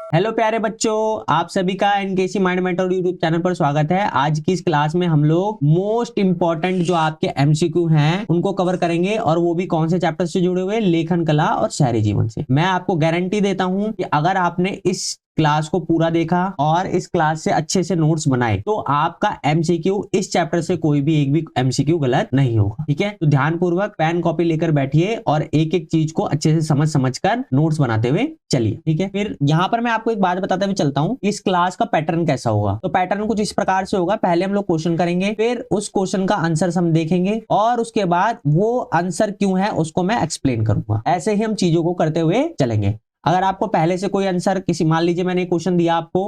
Hello प्यारे बच्चों, आप सभी का NKC mind mentor YouTube channel पर स्वागत है। आज की इस क्लास में हम लोग मोस्ट इंपॉर्टेंट जो आपके एमसीक्यू हैं उनको कवर करेंगे, और वो भी कौन से चैप्टर से जुड़े हुए, लेखन कला और शहरी जीवन से। मैं आपको गारंटी देता हूं कि अगर आपने इस क्लास को पूरा देखा और इस क्लास से अच्छे से नोट्स बनाए तो आपका एमसीक्यू इस चैप्टर से कोई भी एक भी एमसीक्यू गलत नहीं होगा। ठीक है, तो ध्यानपूर्वक पेन कॉपी लेकर बैठिए और एक एक चीज को अच्छे से समझ कर नोट्स बनाते हुए चलिए। ठीक है, फिर यहाँ पर मैं आपको एक बात बताते हुए चलता हूँ, इस क्लास का पैटर्न कैसा होगा। तो पैटर्न कुछ इस प्रकार से होगा, पहले हम लोग क्वेश्चन करेंगे, फिर उस क्वेश्चन का आंसर हम देखेंगे और उसके बाद वो आंसर क्यों है उसको मैं एक्सप्लेन करूंगा। ऐसे ही हम चीजों को करते हुए चलेंगे। अगर आपको पहले से कोई आंसर किसी, मान लीजिए मैंने क्वेश्चन दिया आपको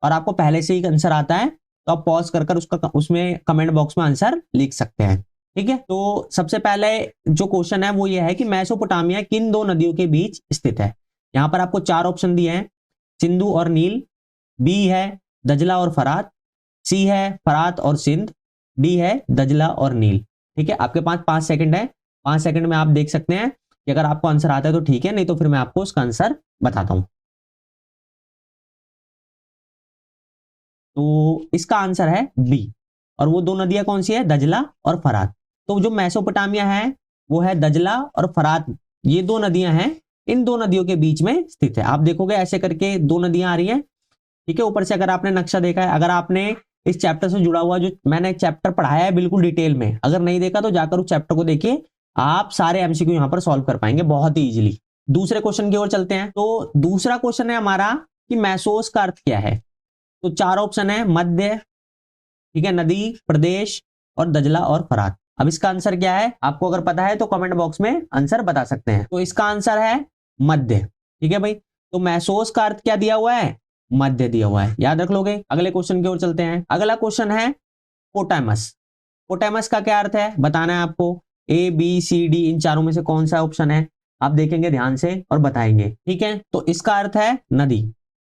और आपको पहले से ही आंसर आता है, तो आप पॉज कर उसका उसमें कमेंट बॉक्स में आंसर लिख सकते हैं। ठीक है, तो सबसे पहले जो क्वेश्चन है वो ये है कि मेसोपोटामिया किन दो नदियों के बीच स्थित है। यहाँ पर आपको चार ऑप्शन दिए हैं, सिंधु और नील, बी है दजला और फरात, सी है फरात और सिंध, डी है दजला और नील। ठीक है, आपके पास 5 सेकंड है, 5 सेकंड में आप देख सकते हैं कि अगर आपको आंसर आता है तो ठीक है, नहीं तो फिर मैं आपको उसका आंसर बताता हूं। तो इसका आंसर है बी, और वो दो नदियां कौन सी है, दजला और फरात। तो जो मेसोपोटामिया है वो है दजला और फरात, ये दो नदियां हैं, इन दो नदियों के बीच में स्थित है। आप देखोगे ऐसे करके दो नदियां आ रही हैं। ठीक है, ऊपर से अगर आपने नक्शा देखा है, अगर आपने इस चैप्टर से जुड़ा हुआ जो मैंने एक चैप्टर पढ़ाया है बिल्कुल डिटेल में, अगर नहीं देखा तो जाकर उस चैप्टर को देखिए, आप सारे एमसीक्यू यहां पर सॉल्व कर पाएंगे बहुत ही इजीली। दूसरे क्वेश्चन की ओर चलते हैं। तो दूसरा क्वेश्चन है हमारा कि मैसोस का अर्थ क्या है। तो चार ऑप्शन है, मध्य, ठीक है, नदी, प्रदेश और दजला और फरात। अब इसका आंसर क्या है, आपको अगर पता है तो कमेंट बॉक्स में आंसर बता सकते हैं। तो इसका आंसर है मध्य। ठीक है भाई, तो मैसोस का अर्थ क्या दिया हुआ है, मध्य दिया हुआ है, याद रख लोगे। अगले क्वेश्चन की ओर चलते हैं। अगला क्वेश्चन है पोटामस। पोटामस का क्या अर्थ है बताना है आपको। ए बी सी डी इन चारों में से कौन सा ऑप्शन है, आप देखेंगे ध्यान से और बताएंगे। ठीक है, तो इसका अर्थ है नदी।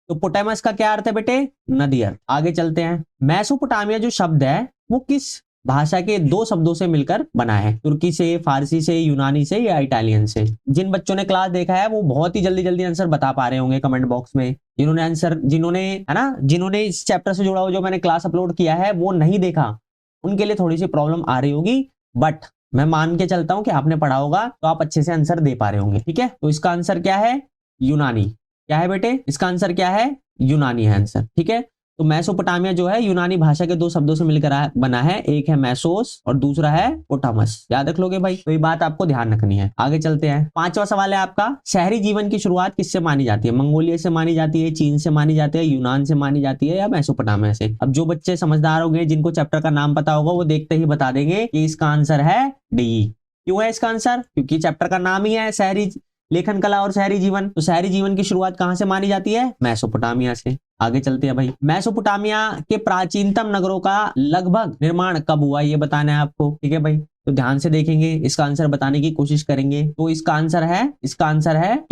तो पोटामस का क्या अर्थ है बेटे, नदी अर्थ। आगे चलते हैं। मेसोपोटामिया जो शब्द है वो किस भाषा के दो शब्दों से मिलकर बना है, तुर्की से, फारसी से, यूनानी से या इटालियन से। जिन बच्चों ने क्लास देखा है वो बहुत ही जल्दी जल्दी आंसर बता पा रहे होंगे कमेंट बॉक्स में। जिन्होंने है ना, जिन्होंने इस चैप्टर से जुड़ा हुआ जो मैंने क्लास अपलोड किया है वो नहीं देखा, उनके लिए थोड़ी सी प्रॉब्लम आ रही होगी, बट मैं मान के चलता हूं कि आपने पढ़ा होगा तो आप अच्छे से आंसर दे पा रहे होंगे। ठीक है, तो इसका आंसर क्या है, यूनानी। क्या है बेटे, इसका आंसर क्या है, यूनानी है आंसर। ठीक है, तो मेसोपोटामिया जो है यूनानी भाषा के दो शब्दों से मिलकर बना है, एक है मैसोस और दूसरा है पोटामस। याद रख लोगे भाई, तो ये बात आपको ध्यान रखनी है। आगे चलते हैं। पांचवा सवाल है आपका, शहरी जीवन की शुरुआत किससे मानी जाती है। मंगोलिया से मानी जाती है, चीन से मानी जाती है, यूनान से मानी जाती है, या मेसोपोटामिया से। अब जो बच्चे समझदार होंगे, जिनको चैप्टर का नाम पता होगा, वो देखते ही बता देंगे कि इसका आंसर है डी। क्यों है इसका आंसर, क्योंकि चैप्टर का नाम ही है शहरी लेखन कला और शहरी जीवन। तो शहरी जीवन की शुरुआत कहां से मानी जाती है, मेसोपोटामिया से। आगे चलते हैं भाई। मेसोपोटामिया के प्राचीनतम नगरों का लगभग निर्माण कब हुआ, ये बताना है आपको। ठीक है भाई, तो ध्यान से देखेंगे, इसका आंसर बताने की कोशिश करेंगे। तो इसका आंसर है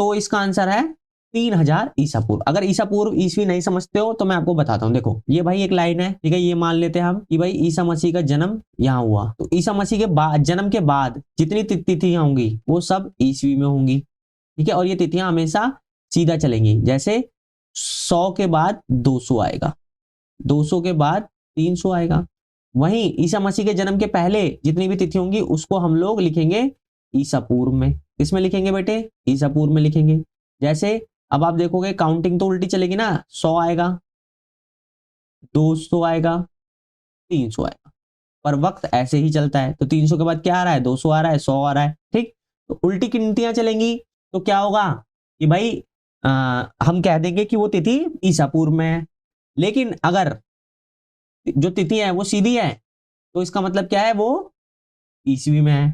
3000 ईसा पूर्व। अगर ईसा पूर्व ईस्वी नहीं समझते हो तो मैं आपको बताता हूँ। देखो ये भाई एक लाइन है, ठीक है, ये मान लेते हैं हम कि भाई ईसा मसीह का जन्म यहाँ हुआ, तो ईसा मसीह के बाद, जन्म के बाद जितनी तिथियां होंगी वो सब ईस्वी में होंगी। ठीक है, और ये तिथियां हमेशा सीधा चलेंगी, जैसे 100 के बाद 200 आएगा, 200 के बाद 300 आएगा। वहीं ईसा मसीह के जन्म के पहले जितनी भी तिथि होंगी उसको हम लोग लिखेंगे ईसा पूर्व में। किसमें लिखेंगे बेटे, ईसा पूर्व में लिखेंगे। जैसे अब आप देखोगे काउंटिंग तो उल्टी चलेगी ना, 100 आएगा, 200 आएगा, 300 आएगा, पर वक्त ऐसे ही चलता है। तो 300 के बाद क्या आ रहा है, 200 आ रहा है, 100 आ रहा है। ठीक, तो उल्टी गिनतियां चलेंगी तो क्या होगा कि भाई हम कह देंगे कि वो तिथि ईसा पूर्व में है। लेकिन अगर जो तिथि है वो सीधी है तो इसका मतलब क्या है, वो ईस्वी में है।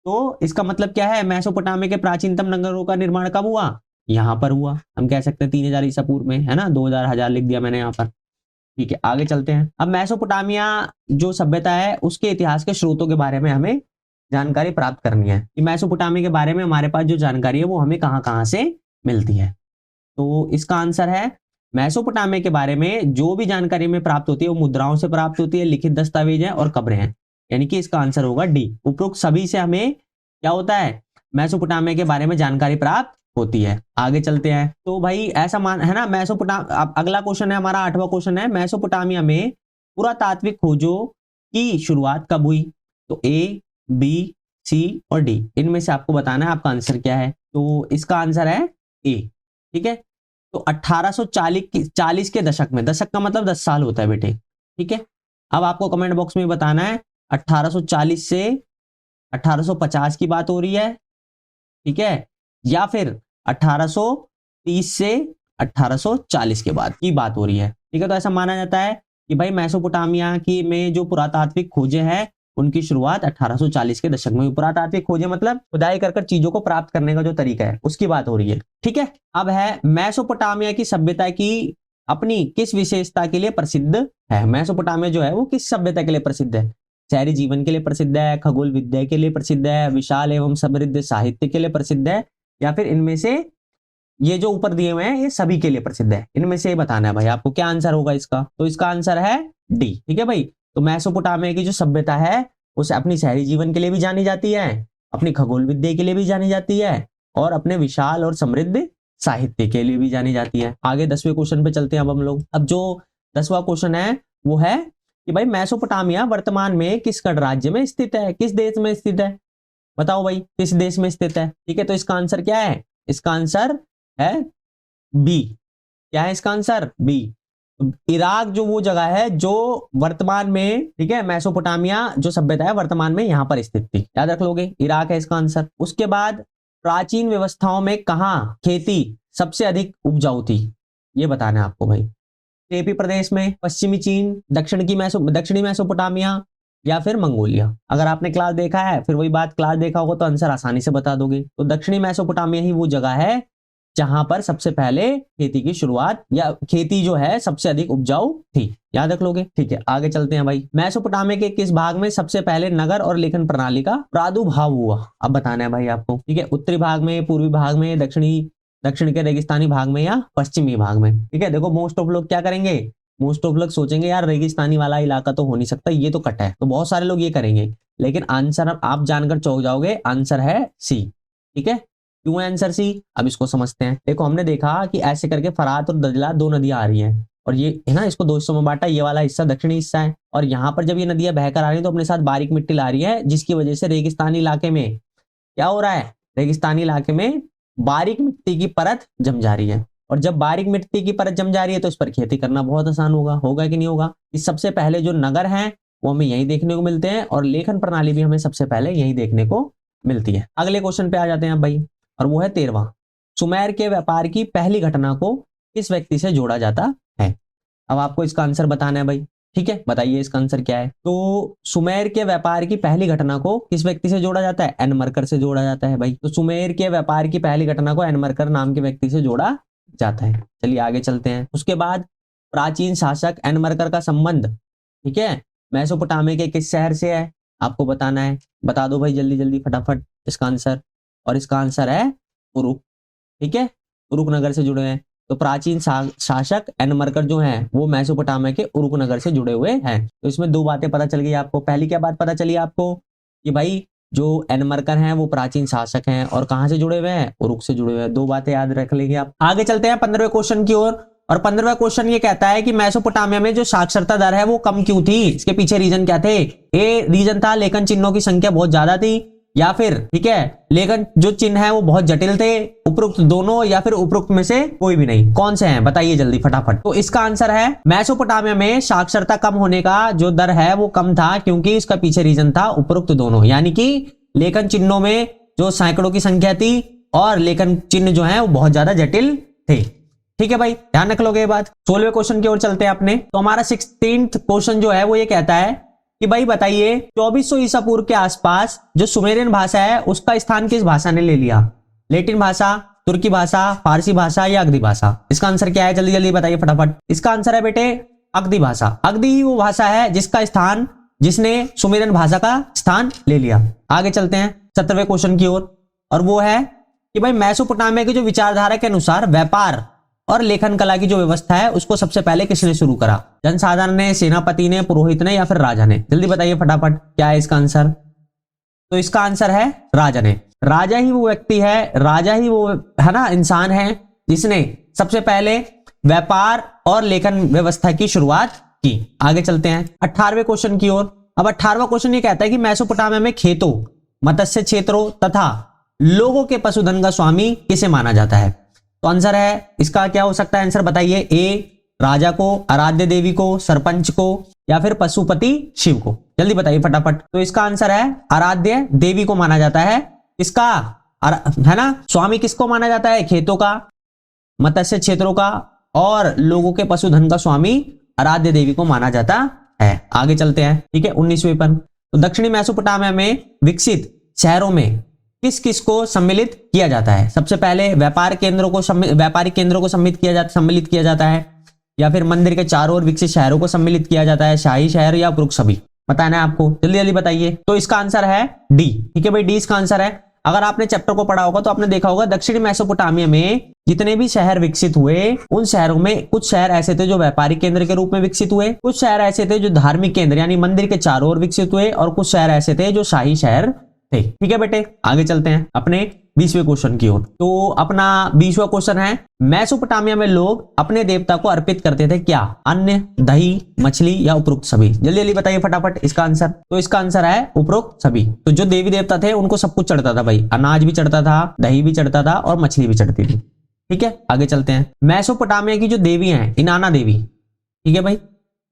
तो इसका मतलब क्या है, मेसोपोटामिया के प्राचीनतम नगरों का निर्माण कब हुआ, यहां पर हुआ। हम कह सकते हैं 3000 ईसा पूर्व में, है ना, 2000 लिख दिया मैंने यहाँ पर। ठीक है, आगे चलते हैं। अब मेसोपोटामिया जो सभ्यता है उसके इतिहास के स्रोतों के बारे में हमें जानकारी प्राप्त करनी है कि मेसोपोटामिया के बारे में हमारे पास जो जानकारी है वो हमें कहां कहां से मिलती है। तो इसका आंसर है, मेसोपोटामिया के बारे में जो भी जानकारी हमें प्राप्त होती है वो मुद्राओं से प्राप्त होती है, लिखित दस्तावेज है और कब्रें हैं। यानी कि इसका आंसर होगा डी। उपरोक्त सभी से हमें क्या होता है, मेसोपोटामिया के बारे में जानकारी प्राप्त होती है। आगे चलते हैं। तो भाई ऐसा मान है ना, अगला क्वेश्चन है हमारा 8वां क्वेश्चन है, मेसोपोटामिया में पुरातात्विक खोजों की शुरुआत कब हुई? तो ए, बी, सी और डी, इनमें से आपको बताना है आपका आंसर क्या है। तो इसका आंसर है ए। ठीक है, तो 1840 के दशक में, दशक का मतलब 10 साल होता है बेटे। ठीक है, अब आपको कमेंट बॉक्स में बताना है 1840 से 1850 की बात हो रही है, ठीक है, या फिर 1830 से 1840 के बाद की बात हो रही है। ठीक है, तो ऐसा माना जाता है कि भाई मेसोपोटामिया की में जो पुरातात्विक खोजें हैं उनकी शुरुआत 1840 के दशक में। पुरातात्विक खोजें मतलब खुदाई कर चीजों को प्राप्त करने का जो तरीका है उसकी बात हो रही है। ठीक है, अब है मेसोपोटामिया की सभ्यता की अपनी किस विशेषता के लिए प्रसिद्ध है? मेसोपोटामिया जो है वो किस सभ्यता के लिए प्रसिद्ध है? शहरी जीवन के लिए प्रसिद्ध है, खगोल विद्या के लिए प्रसिद्ध है, विशाल एवं समृद्ध साहित्य के लिए प्रसिद्ध है, या फिर इनमें से ये जो ऊपर दिए हुए हैं ये सभी के लिए प्रसिद्ध है? इनमें से बताना है भाई आपको क्या आंसर होगा इसका। तो इसका आंसर है डी। ठीक है भाई, तो मेसोपोटामिया की जो सभ्यता है उसे अपनी शहरी जीवन के लिए भी जानी जाती है, अपनी खगोल विद्या के लिए भी जानी जाती है, और अपने विशाल और समृद्ध साहित्य के लिए भी जानी जाती है। आगे 10वें क्वेश्चन पे चलते हैं अब हम लोग। अब जो 10वां क्वेश्चन है वो है कि भाई मेसोपोटामिया वर्तमान में किस गणराज्य में स्थित है? किस देश में स्थित है? बताओ भाई किस देश में स्थित है? ठीक है, तो इसका आंसर क्या है? इसका आंसर है बी। क्या है इसका आंसर? बी। इराक जो वो जगह है जो वर्तमान में, ठीक है, मेसोपोटामिया जो सभ्यता है वर्तमान में यहां पर स्थित थी, याद रख लोगे, इराक है इसका आंसर। उसके बाद प्राचीन व्यवस्थाओं में कहां खेती सबसे अधिक उपजाऊ थी? ये बताना है आपको भाई। स्टेपी प्रदेश में, पश्चिमी चीन, दक्षिणी मेसोपोटामिया, या फिर मंगोलिया। अगर आपने क्लास देखा है, फिर वही बात, क्लास देखा होगा तो आंसर आसानी से बता दोगे। तो दक्षिणी मेसोपोटामिया ही वो जगह है जहां पर सबसे पहले खेती की शुरुआत या खेती जो है सबसे अधिक उपजाऊ थी, याद रख लोगे। ठीक है, आगे चलते हैं भाई। मेसोपोटामिया के किस भाग में सबसे पहले नगर और लेखन प्रणाली का प्रादुर्भाव हुआ? अब बताना है भाई आपको। ठीक है, उत्तरी भाग में, पूर्वी भाग में, दक्षिण के रेगिस्तानी भाग में, या पश्चिमी भाग में? ठीक है, देखो मोस्ट ऑफ लोग क्या करेंगे, मोस्ट ऑफ लोग सोचेंगे यार रेगिस्तानी वाला इलाका तो हो नहीं सकता, ये तो कट है, तो बहुत सारे लोग ये करेंगे, लेकिन आंसर आप जानकर चौंक जाओगे, आंसर है सी। ठीक है, क्यों है आंसर सी? अब इसको समझते हैं। देखो हमने देखा कि ऐसे करके फरात और दजला दो नदियां आ रही हैं, और ये है ना, इसको दो हिस्सों में बांटा, ये वाला हिस्सा दक्षिणी हिस्सा है, और यहाँ पर जब ये नदियां बहकर आ रही है तो अपने साथ बारीक मिट्टी ला रही है, जिसकी वजह से रेगिस्तानी इलाके में क्या हो रहा है, रेगिस्तानी इलाके में बारीक मिट्टी की परत जम जा रही है, और जब बारीक मिट्टी की परत जम जा रही है तो इस पर खेती करना बहुत आसान होगा कि नहीं होगा। इस सबसे पहले जो नगर हैं वो हमें यही देखने को मिलते हैं, और लेखन प्रणाली भी हमें सबसे पहले यही देखने को मिलती है। अगले क्वेश्चन पे आ जाते हैं अब भाई, और वो है 13वां। सुमेर के व्यापार की पहली घटना को किस व्यक्ति से जोड़ा जाता है? अब आपको इसका आंसर बताना है भाई। ठीक है, बताइए इसका आंसर क्या है। तो सुमेर के व्यापार की पहली घटना को किस व्यक्ति से जोड़ा जाता है? एनमरकर से जोड़ा जाता है भाई। तो सुमेर के व्यापार की पहली घटना को एनमरकर नाम के व्यक्ति से जोड़ा जाता है। चलिए आगे चलते हैं। उसके बाद प्राचीन शासक एनमरकर का संबंध, ठीक है, मेसोपोटामिया के किस शहर से है? आपको बताना है, बता दो भाई जल्दी जल्दी फटाफट इसका आंसर, और इसका आंसर है उरुक। ठीक है, उरुक नगर से जुड़े हैं। तो प्राचीन शासक एनमरकर जो हैं वो मेसोपोटामिया के उरुक नगर से जुड़े हुए हैं। तो इसमें दो बातें पता चल गई आपको। पहली क्या बात पता चली आपको कि भाई जो एनमरकर हैं वो प्राचीन शासक हैं, और कहां से जुड़े हुए हैं? उरुक से जुड़े हुए हैं। दो बातें याद रख लेंगे आप। आगे चलते हैं 15वें क्वेश्चन की ओर, और 15वां क्वेश्चन ये कहता है कि मेसोपोटामिया में जो साक्षरता दर है वो कम क्यों थी? इसके पीछे रीजन क्या थे? ए रीजन था लेखन चिन्हों की संख्या बहुत ज्यादा थी, या फिर ठीक है लेखन जो चिन्ह है वो बहुत जटिल थे, उपरोक्त दोनों, या फिर उपरोक्त में से कोई भी नहीं। कौन से हैं बताइए जल्दी फटाफट। तो इसका आंसर है मेसोपोटामिया में साक्षरता कम होने का जो दर है वो कम था, क्योंकि इसका पीछे रीजन था उपरोक्त दोनों, यानी कि लेखन चिन्हों में जो सैकड़ों की संख्या थी, और लेखन चिन्ह जो है वो बहुत ज्यादा जटिल थे। ठीक है भाई, ध्यान रख लोगे ये बात। 16वें क्वेश्चन की ओर चलते हैं अपने। तो हमारा 16th क्वेश्चन जो है वो ये कहता है कि भाई बताइए 2400 ईसा पूर्व के आसपास जो सुमेरियन भाषा है उसका स्थान किस भाषा ने ले लिया? लेटिन भाषा, तुर्की भाषा, फारसी भाषा, या अगदी भाषा? इसका आंसर क्या है जल्दी जल्दी बताइए फटाफट। इसका आंसर है बेटे अगदी भाषा। अगदी ही वो भाषा है जिसने सुमेरियन भाषा का स्थान ले लिया। आगे चलते हैं 17वें क्वेश्चन की ओर, और वो है कि भाई मेसोपोटामिया की जो विचारधारा के अनुसार व्यापार और लेखन कला की जो व्यवस्था है उसको सबसे पहले किसने शुरू करा? जनसाधारण ने, सेनापति ने, पुरोहित ने, या फिर राजा ने? जल्दी बताइए फटाफट क्या है इसका आंसर। तो इसका आंसर है राजा ने। राजा ही वो व्यक्ति है, राजा ही वो है ना इंसान है जिसने सबसे पहले व्यापार और लेखन व्यवस्था की शुरुआत की। आगे चलते हैं 18वें क्वेश्चन की ओर। अब 18वां क्वेश्चन ये कहता है कि मेसोपोटामिया में खेतों, मत्स्य क्षेत्रों तथा लोगों के पशुधन का स्वामी किसे माना जाता है? तो आंसर है इसका क्या हो सकता है? आंसर बताइए। ए राजा को, आराध्य देवी को, सरपंच को, या फिर पशुपति शिव को? जल्दी बताइए फटाफट। तो इसका आंसर है आराध्य देवी को माना जाता है। इसका है ना स्वामी किसको माना जाता है? खेतों का, मत्स्य क्षेत्रों का और लोगों के पशुधन का स्वामी आराध्य देवी को माना जाता है। आगे चलते हैं, ठीक है 19वें पर। तो दक्षिणी मेसोपोटामिया में विकसित शहरों में किस किस को सम्मिलित किया जाता है? सबसे पहले व्यापारिक केंद्रों को सम्मिलित किया जाता है, या फिर मंदिर के चारों ओर विकसित शहरों को सम्मिलित किया जाता है, शाही शहर या उपरोक्त सभी? बताना है आपको, जल्दी जल्दी बताइए। तो इसका आंसर है डी। ठीक है भाई, डी इसका आंसर है। अगर आपने चैप्टर को पढ़ा होगा तो आपने देखा होगा दक्षिणी मेसोपोटामिया में जितने भी शहर विकसित हुए उन शहरों में कुछ शहर ऐसे थे जो व्यापारिक केंद्र के रूप में विकसित हुए, कुछ शहर ऐसे थे जो धार्मिक केंद्र यानी मंदिर के चारों ओर विकसित हुए, और कुछ शहर ऐसे थे जो शाही शहर थे। ठीक है बेटे, आगे चलते हैं अपने 20वें क्वेश्चन की ओर। तो अपना 20वां क्वेश्चन है, मेसोपोटामिया में लोग अपने देवता को अर्पित करते थे क्या? अन्न, दही, मछली या उपरोक्त सभी? जल्दी जल्दी बताइए फटाफट इसका आंसर। तो इसका आंसर है उपरोक्त सभी। तो जो देवी देवता थे उनको सब कुछ चढ़ता था भाई, अनाज भी चढ़ता था, दही भी चढ़ता था और मछली भी चढ़ती थी। ठीक है, आगे चलते हैं। मेसोपोटामिया की जो देवी है इनाना देवी, ठीक है भाई,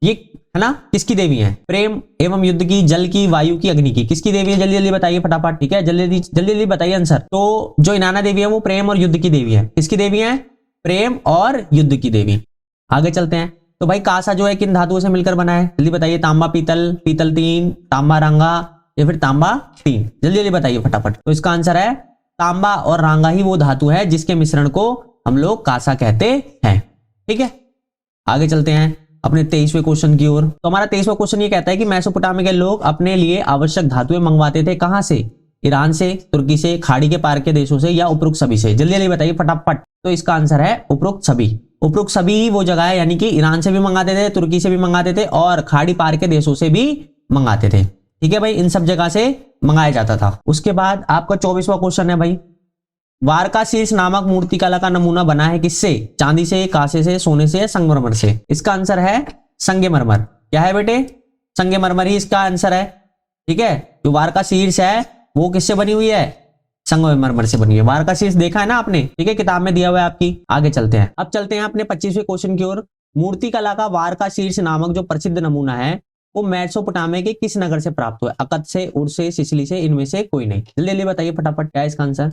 ये है ना किसकी देवी है? प्रेम एवं युद्ध की, जल की, वायु की, अग्नि की, किसकी देवी है? जल्दी जल्दी बताइए फटाफट। ठीक है, जल्दी जल्दी बताइए आंसर। तो जो इनाना देवी है वो प्रेम और युद्ध की देवी है। किसकी देवी है? प्रेम और युद्ध की देवी। आगे चलते हैं। तो भाई कांसा जो है किन धातुओं से मिलकर बना है? जल्दी बताइए। तांबा पीतल, पीतल 3, तांबा रांगा या फिर तांबा 3? जल्दी जल्दी बताइए फटाफट। तो इसका आंसर है तांबा और रांगा ही वो धातु है जिसके मिश्रण को हम लोग कांसा कहते हैं। ठीक है, आगे चलते हैं अपने 23वें क्वेश्चन की ओर। तो हमारा 23वां क्वेश्चन ये कहता है कि मेसोपोटामिया के लोग अपने लिए आवश्यक धातुएं मंगवाते थे कहां से? ईरान से, तुर्की से, खाड़ी के पार के देशों से या उपरोक्त सभी से? जल्दी जल्दी बताइए फटाफट। तो इसका आंसर है उपरोक्त सभी। उपरोक्त सभी ही वो जगह है, यानी कि ईरान से भी मंगाते थे, तुर्की से भी मंगाते थे और खाड़ी पार के देशों से भी मंगाते थे। ठीक है भाई, इन सब जगह से मंगाया जाता था। उसके बाद आपका 24वां क्वेश्चन है भाई, वारका शीर्ष नामक मूर्ति कला का नमूना बना है किससे? चांदी से, कांसे से, सोने से, संगमरमर से? इसका आंसर है संगमरमर। क्या है बेटे? संगमरमर ही इसका आंसर है। ठीक है, जो वारका शीर्ष है वो किससे बनी हुई है? संगमरमर से बनी है। वारका शीर्ष देखा है ना आपने? ठीक है, किताब में दिया हुआ है आपकी। आगे चलते हैं, अब चलते हैं अपने 25वें क्वेश्चन की ओर। मूर्ति कला का वारका शीर्ष नामक जो प्रसिद्ध नमूना है वो मेसोपोटामिया के किस नगर से प्राप्त हुआ? अकद से, उर से, सिसिली से, इनमें से कोई नहीं? जल्दी जल्दी बताइए फटाफट क्या है इसका आंसर।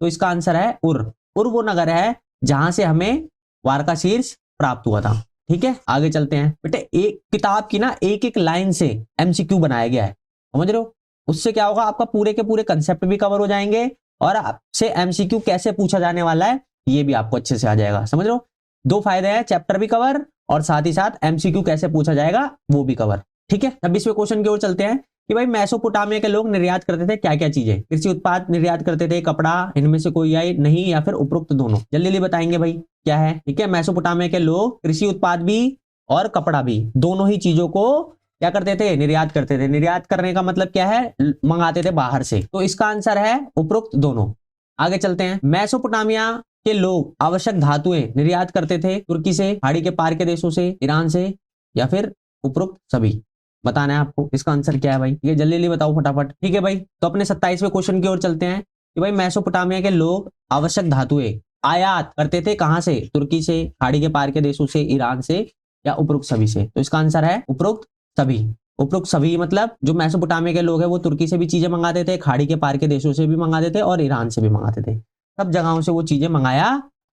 तो इसका आंसर है उर। उर वो नगर है जहां से हमें वारका शीर्ष प्राप्त हुआ था। ठीक है, आगे चलते हैं बेटे। एक किताब की ना एक एक लाइन से एमसीक्यू बनाया गया है, समझ रहे हो? उससे क्या होगा, आपका पूरे के पूरे कंसेप्ट भी कवर हो जाएंगे और आपसे एमसीक्यू कैसे पूछा जाने वाला है ये भी आपको अच्छे से आ जाएगा। समझ रहे हो? दो फायदे हैं, चैप्टर भी कवर और साथ ही साथ एमसीक्यू कैसे पूछा जाएगा वो भी कवर। ठीक है, 26वें क्वेश्चन की ओर चलते हैं कि भाई मेसोपोटामिया के लोग निर्यात करते थे क्या क्या चीजें? कृषि उत्पाद निर्यात करते थे, कपड़ा, इनमें से कोई आई नहीं या फिर उपरोक्त दोनों? जल्दी जल्दी बताएंगे भाई क्या है। ठीक है, मेसोपोटामिया के लोग कृषि उत्पाद भी और कपड़ा भी दोनों ही चीजों को क्या करते थे? निर्यात करते थे। निर्यात करने का मतलब क्या है? मंगाते थे बाहर से। तो इसका आंसर है उपरोक्त दोनों। आगे चलते हैं। मेसोपोटामिया के लोग आवश्यक धातुएं निर्यात करते थे तुर्की से, खाड़ी के पार के देशों से, ईरान से या फिर उपरोक्त सभी? बताना है आपको। इसका आंसर क्या है भाई? ये जल्दी जल्दी बताओ फटाफट। ठीक है भाई, तो अपने 27वें क्वेश्चन की ओर चलते हैं कि भाई मेसोपोटामिया के लोग आवश्यक धातुएं आयात करते थे कहां से? तुर्की से, खाड़ी के पार के देशों से, ईरान से या उपरोक्त सभी से? तो इसका आंसर है उपरोक्त सभी। उपरोक्त सभी मतलब जो मेसोपोटामिया के लोग हैं वो तुर्की से भी चीजें मंगाते थे, खाड़ी के पार के देशों से भी मंगाते थे और ईरान से भी मंगाते थे। सब जगहों से वो चीजें मंगाया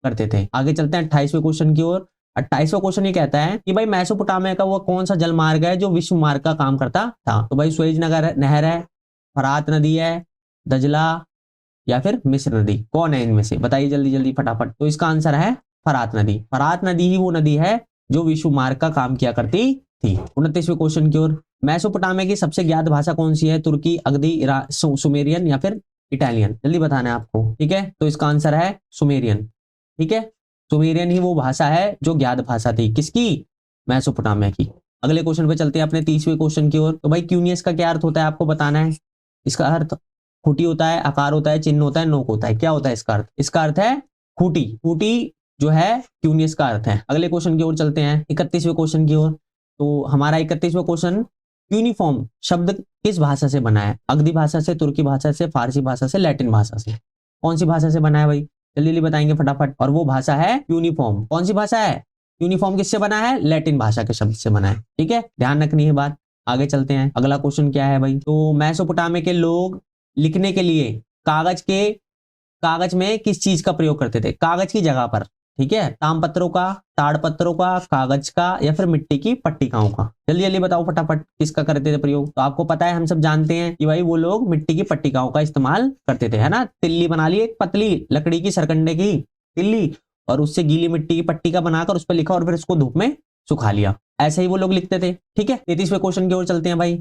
करते थे। आगे चलते हैं 28वें क्वेश्चन की ओर। 28वां क्वेश्चन ये कहता है कि भाई मेसोपोटामिया का वो कौन सा जल मार्ग है जो विश्व मार्ग का काम करता था? तो भाई सुएज नहर है, फरात नदी है, दजला या फिर मिस्र नदी? कौन है इनमें से? बताइए जल्दी जल्दी फटाफट। तो इसका आंसर है फरात नदी। फरात नदी ही वो नदी है जो विश्व मार्ग का काम किया करती थी। 29वें क्वेश्चन की ओर। मेसोपोटामिया की सबसे ज्ञात भाषा कौन सी है? तुर्की, अगदी, सुमेरियन या फिर इटालियन? जल्दी बताना है आपको। ठीक है, तो इसका आंसर है सुमेरियन। ठीक है, सुमेरियन ही वो भाषा है जो ज्ञात भाषा थी किसकी? मेसोपोटामिया की। अगले क्वेश्चन पे चलते हैं अपने 30वें क्वेश्चन की ओर। तो भाई क्यूनियस का क्या अर्थ होता है आपको बताना है। इसका अर्थ खूटी होता है, आकार होता है, चिन्ह होता है, नोक होता है। क्या होता है इसका अर्थ? इसका अर्थ है खूटी। खूटी जो है क्यूनियस का अर्थ है। अगले क्वेश्चन की ओर चलते हैं, 31वें क्वेश्चन की ओर। तो हमारा 31वां क्वेश्चन, यूनिफॉर्म शब्द किस भाषा से बना है? अगधी भाषा से, तुर्की भाषा से, फारसी भाषा से, लैटिन भाषा से? कौन सी भाषा से बना है भाई? जल्दी जल्दी बताएंगे फटाफट। और वो भाषा है यूनिफॉर्म। कौन सी भाषा है? यूनिफॉर्म किससे बना है? लैटिन भाषा के शब्द से बना है। ठीक है, ध्यान रखनी है बात। आगे चलते हैं, अगला क्वेश्चन क्या है भाई? तो मेसोपोटामिया के लोग लिखने के लिए कागज में किस चीज का प्रयोग करते थे? कागज की जगह पर, ठीक है, तामपत्रों का, ताड़पत्रों का, कागज का, या फिर मिट्टी की पट्टिकाओं का? जल्दी जल्दी बताओ फटाफट, किसका करते थे प्रयोग? तो आपको पता है, हम सब जानते हैं कि भाई वो लोग मिट्टी की पट्टिकाओं का इस्तेमाल करते थे, है ना। तिल्ली बना ली, एक पतली लकड़ी की सरकंडे की तिल्ली, और उससे गीली मिट्टी की पट्टिका बनाकर उस पर लिखा और फिर उसको धूप में सुखा लिया। ऐसे ही वो लोग लिखते थे। ठीक है, 33वें क्वेश्चन की ओर चलते हैं भाई।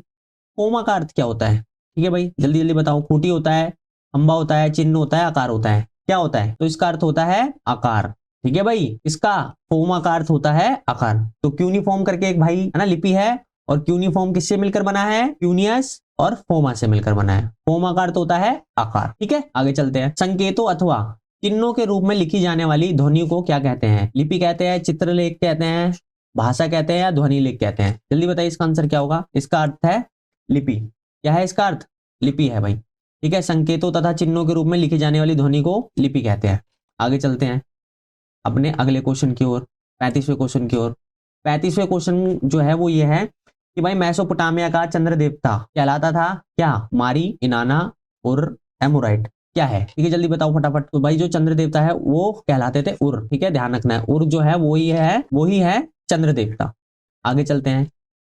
पोमा का अर्थ क्या होता है? ठीक है भाई, जल्दी जल्दी बताओ। खूटी होता है, खंबा होता है, चिन्ह होता है, आकार होता है। क्या होता है? तो इसका अर्थ होता है आकार। ठीक है भाई, इसका फोमा का अर्थ होता है आकार। तो क्यूनिफॉर्म करके एक भाई है ना लिपि है, और क्यूनिफॉर्म किससे मिलकर बना है? क्यूनियस और फोमा से मिलकर बना है। फोमा का अर्थ होता है आकार। ठीक है, आगे चलते हैं। संकेतों अथवा चिन्हों के रूप में लिखी जाने वाली ध्वनि को क्या कहते हैं? लिपि कहते हैं, चित्रलेख कहते हैं, भाषा कहते हैं, या ध्वनि लेख कहते हैं? जल्दी बताइए इसका आंसर क्या होगा? इसका अर्थ है लिपि। क्या है इसका अर्थ? लिपि है भाई। ठीक है, संकेतों तथा चिन्हों के रूप में लिखी जाने वाली ध्वनि को लिपि कहते हैं। आगे चलते हैं अपने अगले क्वेश्चन की ओर, 35वें क्वेश्चन की ओर। 35वें क्वेश्चन जो है वो ये है कि भाई मेसोपोटामिया का चंद्र देवता कहलाता था क्या? मारी, इनाना और एमोराइट? क्या है? ठीक है, जल्दी बताओ फटाफट। तो भाई जो चंद्र देवता है वो कहलाते थे उर। ठीक है, ध्यान रखना है, उर जो है वो ही है चंद्र देवता। आगे चलते हैं।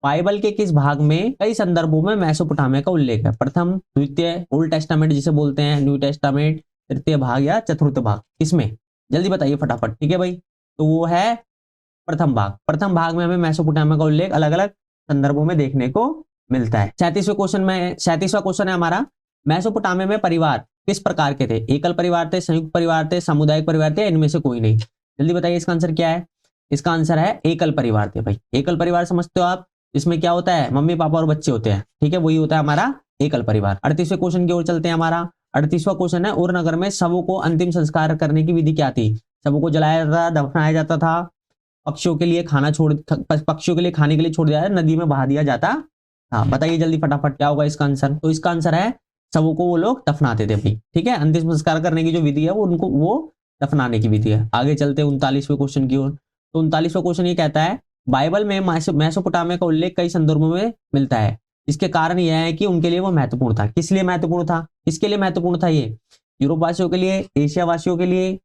बाइबल के किस भाग में कई संदर्भों में मेसोपोटामिया का उल्लेख है? प्रथम, द्वितीय, ओल्ड टेस्टामेंट जिसे बोलते हैं, न्यू टेस्टामेंट, तृतीय भाग या चतुर्थ भाग? किसमें? जल्दी बताइए फटाफट। ठीक है भाई, तो वो है प्रथम भाग। प्रथम भाग में हमें मेसोपोटामिया का उल्लेख अलग अलग संदर्भों में देखने को मिलता है। 37वां क्वेश्चन है हमारा, मेसोपोटामिया में परिवार किस प्रकार के थे? एकल परिवार थे, संयुक्त परिवार थे, सामुदायिक परिवार थे, इनमें से कोई नहीं? जल्दी बताइए इसका आंसर क्या है? इसका आंसर है एकल परिवार थे भाई। एकल परिवार समझते हो आप? इसमें क्या होता है? मम्मी पापा और बच्चे होते हैं। ठीक है, वही होता है हमारा एकल परिवार। 38वें क्वेश्चन की ओर चलते हैं। हमारा 38वां क्वेश्चन है, उर नगर में शवों को अंतिम संस्कार करने की विधि क्या थी? शवों को जलाया जाता था, दफनाया जाता था, पक्षियों के लिए खाने के लिए छोड़ दिया जाता, नदी में बहा दिया जाता था? बताइए जल्दी फटाफट, क्या होगा इसका आंसर? तो इसका आंसर है शवों को वो लोग दफनाते थे भाई। ठीक है, अंतिम संस्कार करने की जो विधि है वो दफनाने की विधि है। आगे चलते हैं 39वें क्वेश्चन की ओर। तो 39वां क्वेश्चन ये कहता है, बाइबल में मेसोपोटामिया का उल्लेख कई संदर्भों में मिलता है। इसके कारण यह है कि उनके लिए वो महत्वपूर्ण था। किस लिए महत्वपूर्ण था? किसके लिए महत्वपूर्ण था ये? यूरोप वासियों के लिए, एशिया वासियों के लिए,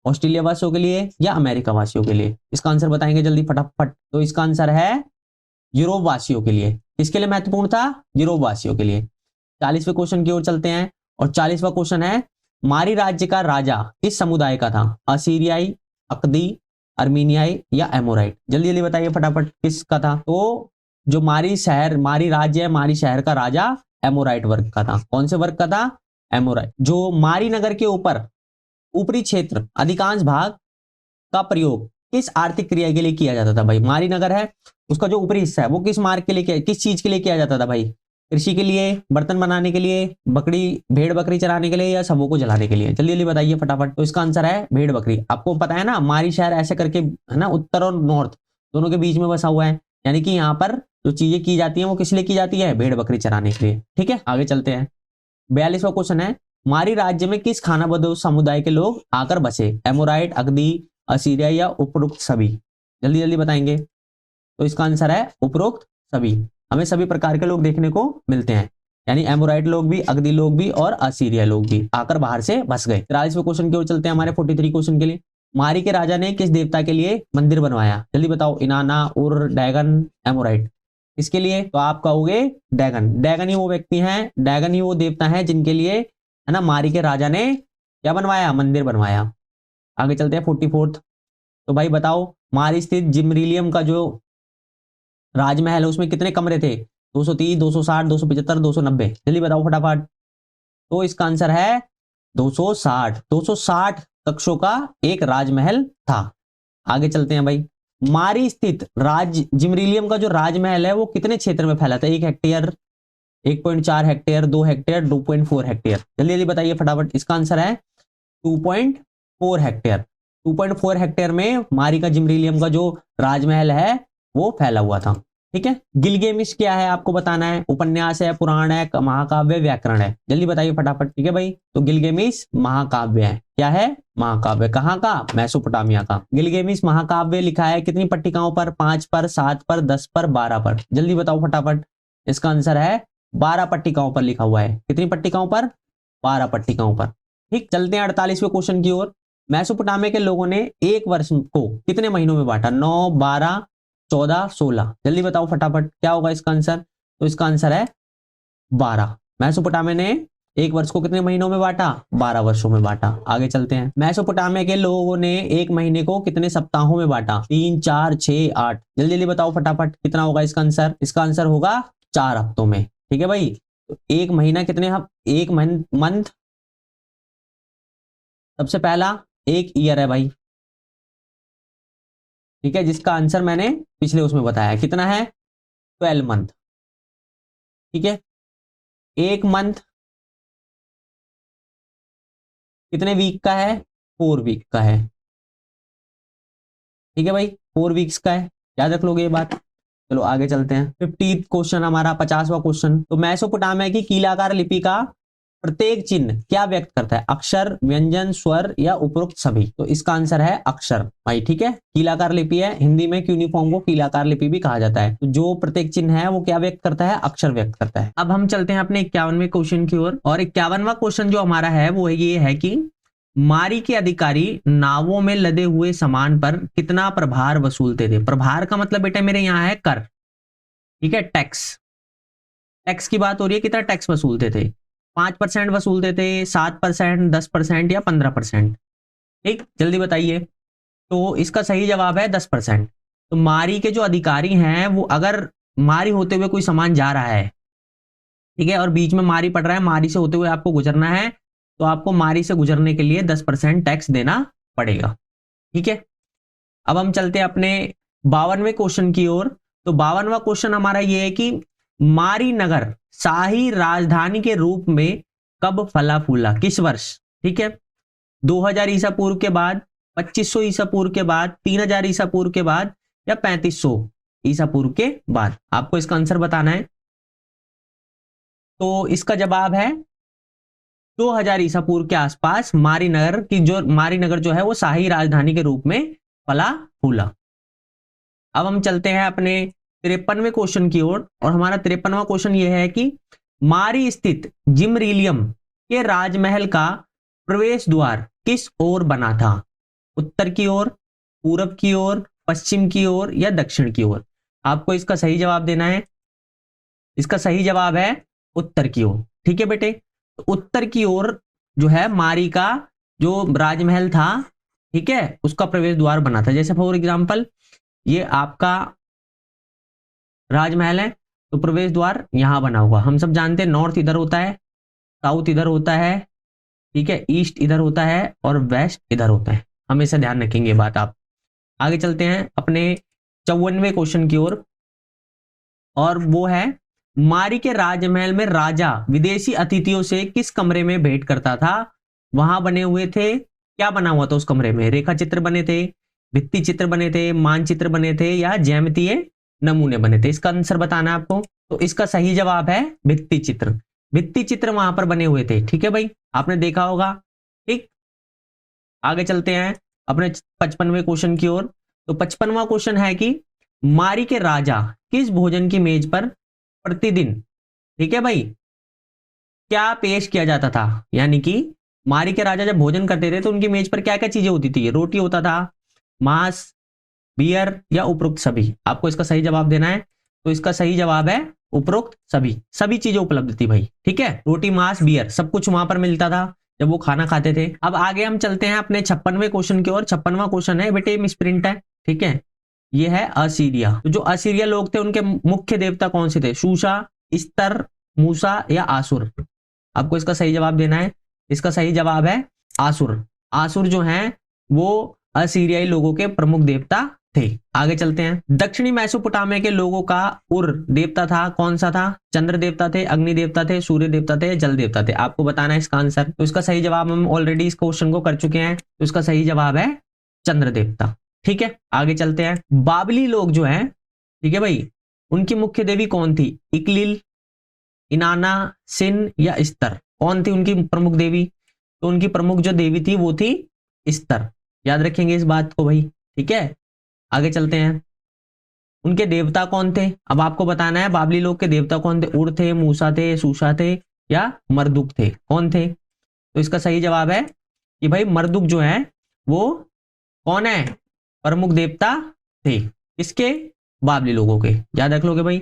ऑस्ट्रेलिया वासियों के लिए, या अमेरिका वासियों के लिए? इसका आंसर बताएंगे जल्दी फटाफट। तो इसका आंसर है यूरोप वासियों के लिए। किसके लिए महत्वपूर्ण था? यूरोप वासियों के लिए। 40वें क्वेश्चन की ओर चलते हैं, और 40वां क्वेश्चन है, मारी राज्य का राजा किस समुदाय का था? असीरियाई, अकदी, अर्मीनियाई, या एमोराइट? जल्दी जल्दी बताइए फटाफट, किसका था? तो जो मारी राज्य है, मारी शहर का राजा एमोराइट वर्ग का था। कौन से वर्ग का था? एमोराइट। जो मारी नगर के ऊपरी क्षेत्र अधिकांश भाग का प्रयोग किस आर्थिक क्रिया के लिए किया जाता था भाई? मारी नगर है, उसका जो ऊपरी हिस्सा है वो किस मार्ग के लिए, किस चीज के लिए किया जाता था भाई? कृषि के लिए, बर्तन बनाने के लिए, भेड़ बकरी चराने के लिए, या सबों को जलाने के लिए? जल्दी जल्दी बताइए फटाफट। तो इसका आंसर है भेड़ बकरी। आपको पता है ना, मारी शहर ऐसे करके है ना, उत्तर और नॉर्थ दोनों के बीच में बसा हुआ है, यानी कि यहाँ पर जो चीजें की जाती है वो किस लिए की जाती है? भेड़ बकरी चराने के लिए। ठीक है, आगे चलते हैं। 42वां क्वेश्चन है, मारी राज्य में किस खानाबदोश समुदाय के लोग आकर बसे? एमोराइट, अगदी, असीरिया, या उपरोक्त सभी? जल्दी जल्दी बताएंगे। तो इसका आंसर है उपरोक्त सभी। हमें सभी प्रकार के लोग देखने को मिलते हैं, यानी एमोराइट लोग भी, अगदी लोग भी, और असीरिया लोग भी आकर बाहर से बस गए। 43वें क्वेश्चन की ओर चलते हैं हमारे 43 क्वेश्चन के लिए। मारी के राजा ने किस देवता के लिए मंदिर बनवाया? जल्दी बताओ। इनाना, उर, डैगन, एमोराइट? इसके लिए तो आप कहोगे डैगन। डैगन ही वो व्यक्ति हैं, डैगन ही वो देवता है जिनके लिए है ना मारी के राजा ने क्या बनवाया? मंदिर बनवाया। आगे चलते हैं 44th। तो भाई बताओ, मारी स्थित जिमरीलियम का जो राजमहल है उसमें कितने कमरे थे? 230, 260, 275, 290? जल्दी बताओ फटाफट। तो इसका आंसर है 260। 260 कक्षों का एक राजमहल था। आगे चलते हैं भाई। मारी स्थित जिमरीलियम का जो राजमहल है वो कितने क्षेत्र में फैला था? 1 हेक्टेयर, 1.4 हेक्टेयर, 2 हेक्टेयर, 2.4 हेक्टेयर। जल्दी जल्दी बताइए फटाफट। इसका आंसर है 2.4 हेक्टेयर। 2.4 हेक्टेयर में मारी का जिमरीलियम का जो राजमहल है वो फैला हुआ था। ठीक है। गिलगेमिश क्या है आपको बताना है। उपन्यास है, पुराण है, महाकाव्य, व्याकरण है। जल्दी बताइए फटाफट। ठीक है भाई, तो गिलगेमिश महाकाव्य है। क्या है? महाकाव्य। कहाँ का? मेसोपोटामिया का। गिलगेमिश महाकाव्य लिखा है कितनी पट्टिकाओं पर? 5 पर, 7 पर, 10 पर, 12 पर। जल्दी बताओ फटाफट। इसका आंसर है 12 पट्टिकाओं पर लिखा हुआ है। कितनी पट्टिकाओं पर? 12 पट्टिकाओं पर। ठीक, चलते हैं 48वें क्वेश्चन की ओर। मेसोपोटामिया के लोगों ने एक वर्ष को कितने महीनों में बांटा? 9, 12, 14, 16। जल्दी बताओ फटाफट क्या होगा इसका आंसर। तो इसका आंसर है 12। मेसोपोटामिया ने एक वर्ष को कितने महीनों में बांटा? 12 वर्षों में बांटा। आगे चलते हैं। मेसोपोटामिया के लोगों ने एक महीने को कितने सप्ताहों में बांटा? 3, 4, 6, 8। जल्दी जल्दी बताओ फटाफट कितना होगा इसका आंसर। इसका आंसर होगा 4 हफ्तों में। ठीक है भाई, तो एक महीना कितने एक मंथ, सबसे पहला एक ईयर है भाई। ठीक है, जिसका आंसर मैंने पिछले उसमें बताया कितना है? 12 मंथ। ठीक है, एक मंथ कितने वीक का है? 4 वीक का है। ठीक है भाई, 4 वीक्स का है, याद रख लोगे ये बात। चलो आगे चलते हैं। 50th क्वेश्चन हमारा, 50वां क्वेश्चन। तो मेसोपोटामिया की कीलाकार लिपि का प्रत्येक चिन्ह क्या व्यक्त करता है? अक्षर, व्यंजन, स्वर या उपरोक्त सभी? तो इसका आंसर है अक्षर भाई। ठीक है, कीलाकार लिपि है, हिंदी में क्यूनिफॉर्म को कीलाकार लिपि भी कहा जाता है। तो जो प्रत्येक चिन्ह है वो क्या व्यक्त करता है? अक्षर व्यक्त करता है। अब हम चलते हैं अपने 51वें क्वेश्चन की ओर। और 51वां क्वेश्चन जो हमारा है वो ये है कि मारी के अधिकारी नावों में लदे हुए सामान पर कितना प्रभार वसूलते थे? प्रभार का मतलब बेटा मेरे यहाँ है कर। ठीक है, टैक्स। टैक्स की बात हो रही है, कितना टैक्स वसूलते थे? 5% वसूलते थे, 7%, 10% या 15%? ठीक, जल्दी बताइए। तो इसका सही जवाब है 10%। तो मारी के जो अधिकारी हैं वो अगर मारी होते हुए कोई सामान जा रहा है, ठीक है, और बीच में मारी पड़ रहा है, मारी से होते हुए आपको गुजरना है, तो आपको मारी से गुजरने के लिए 10% टैक्स देना पड़ेगा। ठीक है, अब हम चलते हैं अपने 52वें क्वेश्चन की ओर। तो 52वां क्वेश्चन हमारा ये है कि मारी नगर शाही राजधानी के रूप में कब फला फूला? किस वर्ष? ठीक है, 2000 ईसा पूर्व के बाद, 2500 ईसा पूर्व के बाद, 3000 ईसा पूर्व के बाद या 3500 ईसा पूर्व के बाद? आपको इसका आंसर बताना है। तो इसका जवाब है 2000 ईसा पूर्व के आसपास मारी नगर जो है वो शाही राजधानी के रूप में फला फूला। अब हम चलते हैं अपने 53वें क्वेश्चन की ओर। और हमारा 53वां क्वेश्चन यह है कि मारी स्थित जिमरीलियम के राजमहल का प्रवेश द्वार किस ओर बना था? उत्तर की ओर, पूरब की ओर, पश्चिम की ओर या दक्षिण की ओर? आपको इसका सही जवाब देना है। इसका सही जवाब है उत्तर की ओर। ठीक है बेटे, तो उत्तर की ओर जो है मारी का जो राजमहल था, ठीक है, उसका प्रवेश द्वार बना था। जैसे फॉर एग्जांपल ये आपका राजमहल है, तो प्रवेश द्वार यहां बना हुआ। हम सब जानते हैं नॉर्थ इधर होता है, साउथ इधर होता है, ठीक है, ईस्ट इधर होता है और वेस्ट इधर होता है। हमेशा ध्यान रखेंगे ये बात आप। आगे चलते हैं अपने 54वें क्वेश्चन की ओर। और वो है मारी के राजमहल में राजा विदेशी अतिथियों से किस कमरे में भेंट करता था? वहां बने हुए थे, क्या बना हुआ था उस कमरे में? रेखा चित्र बने थे, भित्ति चित्र बने थे, मानचित्र बने थे या ज्यामितीय नमूने बने थे? इसका आंसर बताना है आपको। तो इसका सही जवाब है भित्ति चित्र। भित्ति चित्र वहां पर बने हुए थे। ठीक है भाई, आपने देखा होगा। ठीक, आगे चलते हैं अपने 55वें क्वेश्चन की ओर। तो 55वां क्वेश्चन है कि मारी के राजा किस भोजन की मेज पर प्रतिदिन, ठीक है भाई, क्या पेश किया जाता था? यानी कि मारी के राजा जब भोजन करते थे तो उनकी मेज पर क्या क्या चीजें होती थी? रोटी होता था, मांस, बियर या उपरोक्त सभी? आपको इसका सही जवाब देना है। तो इसका सही जवाब है उपरोक्त सभी। सभी चीजें उपलब्ध थी भाई। ठीक है, रोटी, मांस, बियर सब कुछ वहां पर मिलता था जब वो खाना खाते थे। अब आगे हम चलते हैं अपने 56वें क्वेश्चन की ओर। 56वां क्वेश्चन है बेटे मिसप्रिंट है। ठीक है, ये है असीरिया। तो जो असीरिया लोग थे उनके मुख्य देवता कौन से थे? शूशा, इस्तर, मूसा या आसुर? आपको इसका सही जवाब देना है। इसका सही जवाब है आसुर। आसुर जो हैं वो असीरियाई लोगों के प्रमुख देवता थे। आगे चलते हैं। दक्षिणी मेसोपोटामिया के लोगों का उर देवता था, कौन सा था? चंद्र देवता थे, अग्नि देवता थे, सूर्य देवता थे, जल देवता थे। आपको बताना है इसका आंसर। तो इसका सही जवाब हम ऑलरेडी इस क्वेश्चन को कर चुके हैं, तो इसका सही जवाब है चंद्र देवता। ठीक है, आगे चलते हैं। बाबली लोग जो है, ठीक है भाई, उनकी मुख्य देवी कौन थी? इकलिल, इनाना, सिन या इस्तर? कौन थी उनकी प्रमुख देवी? तो उनकी प्रमुख जो देवी थी वो थी इस्तर। याद रखेंगे इस बात को भाई। ठीक है, आगे चलते हैं। उनके देवता कौन थे? अब आपको बताना है बाबली लोग के देवता कौन थे। उर थे, मूसा थे, सूसा थे या मरदुक थे? कौन थे? तो इसका सही जवाब है कि भाई मरदुक जो है वो कौन है? प्रमुख देवता थे किसके? बाबली लोगों के। याद रख लोगे भाई।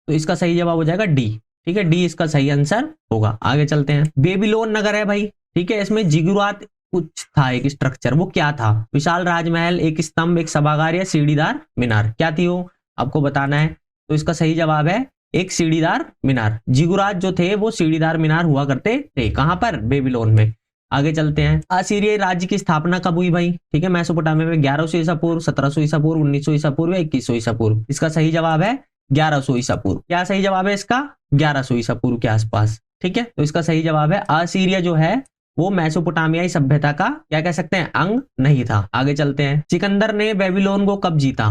तो इसका सही जवाब हो जाएगा डी। ठीक है, डी इसका सही आंसर होगा। आगे चलते हैं। बेबीलोन नगर है भाई, ठीक है, इसमें जिगुरात कुछ था, एक स्ट्रक्चर, वो क्या था? विशाल राजमहल, एक स्तंभ, एक सभागार या सीढ़ीदार मीनार? क्या थी वो? आपको बताना है। तो इसका सही जवाब है एक सीढ़ीदार मीनार। जिगुरात जो थे वो सीढ़ीदार मीनार हुआ करते थे। कहां पर? बेबीलोन में। आगे चलते हैं। असीरिया राज्य की स्थापना कब हुई भाई? ठीक है, मेसोपोटामिया में 1100 ईसा पूर्व, 1700 ईसा पूर्व, 1900 ईसा पूर्व या 2100 ईसा पूर्व? इसका सही जवाब है 1100 ईसा पूर्व। क्या सही जवाब है इसका? 1100 ईसा पूर्व के आसपास। ठीक है, तो इसका सही जवाब है असीरिया जो है वो मेसोपोटामियाई सभ्यता का क्या कह सकते हैं? अंग नहीं था। आगे चलते हैं। सिकंदर ने बेबीलोन को कब जीता?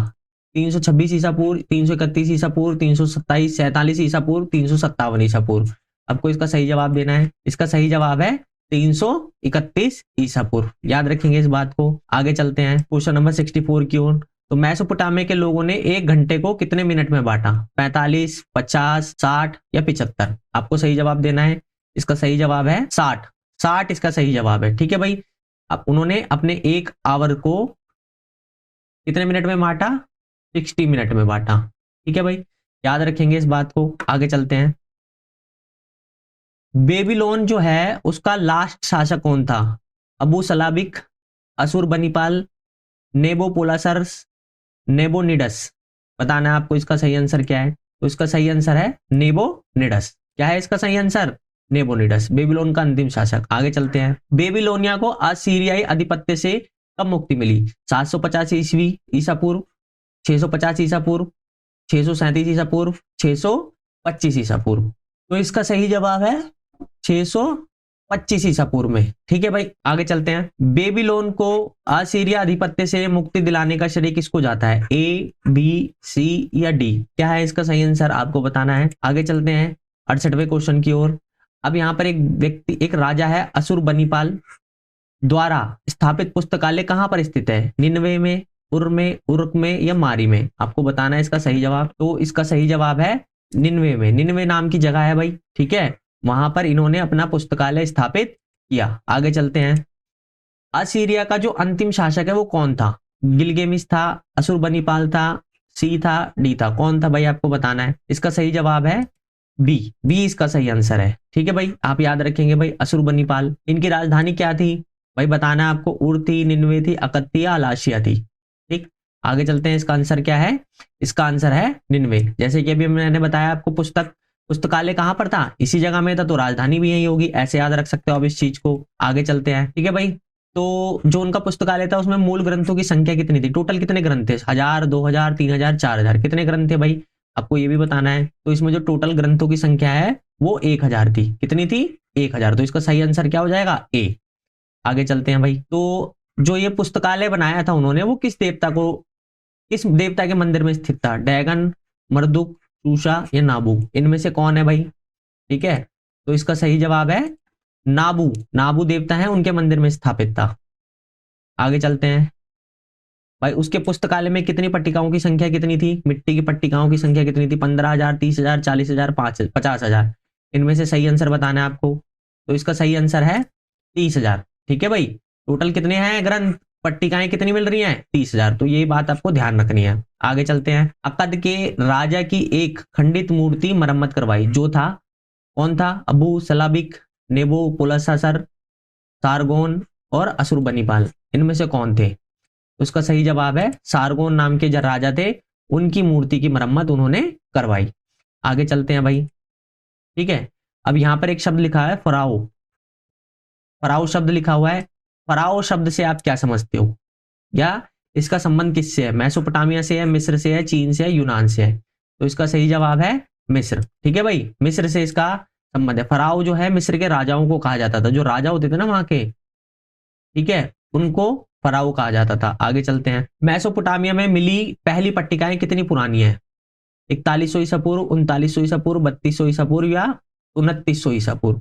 326 ईसा पूर्व, 331 ईसा पूर्व, 327 47 ईसा पूर्व, 357 ईसा पूर्व? आपको इसका सही जवाब देना है। इसका सही जवाब है 331 ईसा पूर्व। याद रखेंगे इस बात को। आगे चलते हैं क्वेश्चन नंबर 64 की ओर। तो मेसोपोटामिया के लोगों ने एक घंटे को कितने मिनट में बांटा? 45, 50, 60 या 75? आपको सही जवाब देना है। इसका सही जवाब है 60। 60 इसका सही जवाब है। ठीक है भाई, अब उन्होंने अपने एक आवर को कितने मिनट में बांटा? 60 मिनट में बांटा। ठीक है भाई, याद रखेंगे इस बात को। आगे चलते हैं। बेबीलोन जो है उसका लास्ट शासक कौन था? अबू सलाबिक, असुरबनीपाल, नेबोपोलासर्स, नेबोनिडस? बताना है आपको इसका सही आंसर क्या है। तो इसका सही आंसर है नेबोनिडस। क्या है इसका सही आंसर? नेबोनिडस, बेबीलोन का अंतिम शासक। आगे चलते हैं। बेबीलोनिया को असीरियाई आधिपत्य से कब मुक्ति मिली? 750 ईस्वी ईसा पूर्व, 650 ईसा पूर्व, 637 ईसा पूर्व, 625 ईसा पूर्व? तो इसका सही जवाब है 625 ईसा पूर्व में। ठीक है भाई, आगे चलते हैं। बेबीलोन को असीरिया आधिपत्य से मुक्ति दिलाने का श्रेय किसको जाता है? ए, बी, सी या डी? क्या है इसका सही आंसर? आपको बताना है। आगे चलते हैं 68वें क्वेश्चन की ओर। अब यहाँ पर एक व्यक्ति, एक राजा है असुरबनीपाल द्वारा स्थापित पुस्तकालय कहां पर स्थित है? निनवे में, उर में, उर्क में या मारी में? आपको बताना है इसका सही जवाब। तो इसका सही जवाब है निनवे में। निनवे नाम की जगह है भाई, ठीक है, वहां पर इन्होंने अपना पुस्तकालय स्थापित किया। आगे चलते हैं। असीरिया का जो अंतिम शासक है वो कौन था? गिलगेमिस था, असुरबनीपाल था, सी था, डी था? कौन था भाई? आपको बताना है। इसका सही जवाब है बी। बी इसका सही आंसर है। ठीक है भाई, आप याद रखेंगे भाई असुरबनीपाल। इनकी राजधानी क्या थी भाई? बताना है आपको। उर थी, निनवे थी, अकत्ती या अलाशिया थी? ठीक, आगे चलते हैं। इसका आंसर क्या है? इसका आंसर है निनवे। जैसे कि अभी मैंने बताया आपको, पुस्तकालय कहां पर था? इसी जगह में था, तो राजधानी भी यही होगी। ऐसे याद रख सकते हो आप इस चीज को। आगे चलते हैं। ठीक है भाई, तो जो उनका पुस्तकालय था उसमें मूल ग्रंथों की संख्या कितनी थी? टोटल कितने ग्रंथ थे? 1000, 2000, 3000, 4000? कितने ग्रंथ थे भाई? आपको ये भी बताना है। तो इसमें जो टोटल ग्रंथों की संख्या है वो 1000 थी। कितनी थी? 1000। तो इसका सही आंसर क्या हो जाएगा? ए। आगे चलते हैं भाई। तो जो ये पुस्तकालय बनाया था उन्होंने, वो किस देवता के मंदिर में स्थित था? डैगन, मर्दुक, सूसा या नाबू? इनमें से कौन है भाई? ठीक है, तो इसका सही जवाब है नाबू। नाबू देवता है, उनके मंदिर में स्थापित था। आगे चलते हैं भाई। उसके पुस्तकालय में कितनी पट्टिकाओं की संख्या कितनी थी? मिट्टी की पट्टिकाओं की संख्या कितनी थी? 15,000, 30,000, 40,000, 50,000? इनमें से सही आंसर बताना है आपको। तो इसका सही आंसर है 30,000। ठीक है भाई, टोटल कितने हैं ग्रंथ, पट्टिकाएं कितनी मिल रही हैं? 30,000। तो ये बात आपको ध्यान रखनी है। आगे चलते हैं। अक्कद के राजा की एक खंडित मूर्ति मरम्मत करवाई, जो था, कौन था? अबू सलाबिक, नेबोपोलासर, सारगोन और असुरबनीपाल? इनमें से कौन थे? उसका सही जवाब है सारगोन नाम के जो राजा थे, उनकी मूर्ति की मरम्मत उन्होंने करवाई। आगे चलते हैं भाई। ठीक है, अब यहां पर एक शब्द लिखा है फराओ। फराओ शब्द लिखा हुआ है। फराओ शब्द से आप क्या समझते हो? या इसका संबंध किससे है? मेसोपोटामिया से है, मिस्र से है, चीन से है, यूनान से है। तो इसका सही जवाब है मिस्र। ठीक है भाई, मिस्र से इसका संबंध है। फराओ जो है मिस्र के राजाओं को कहा जाता था, जो राजा होते थे ना वहां के, ठीक है, उनको फराओ कहा जाता था। आगे चलते हैं। मेसोपोटामिया में मिली पहली पट्टिकाएं कितनी पुरानी है? 4100 ईसा पूर्व, 3900 ईसा पूर्व, 3200 ईसा पूर्व या 2900 ईसा पूर्व?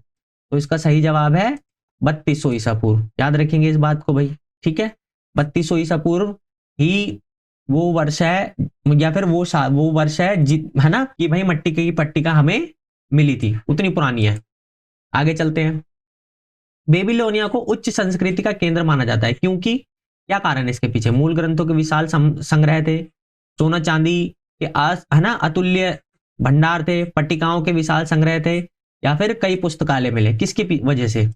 तो इसका सही जवाब है 3200 ईसा पूर्व। याद रखेंगे इस बात को भाई, ठीक है। 3200 ईसा पूर्व ही वो वर्ष है, या फिर वो वर्ष है ना, कि भाई मट्टी की पट्टिका हमें मिली थी, उतनी पुरानी है। आगे चलते हैं। बेबीलोनिया को उच्च संस्कृति का केंद्र माना जाता है, क्योंकि क्या कारण है इसके पीछे? मूल ग्रंथों के विशाल संग्रह थे, सोना चांदी के है ना अतुल्य भंडार थे, पट्टिकाओं के विशाल संग्रह थे, या फिर कई पुस्तकालय मिले, किसकी वजह से?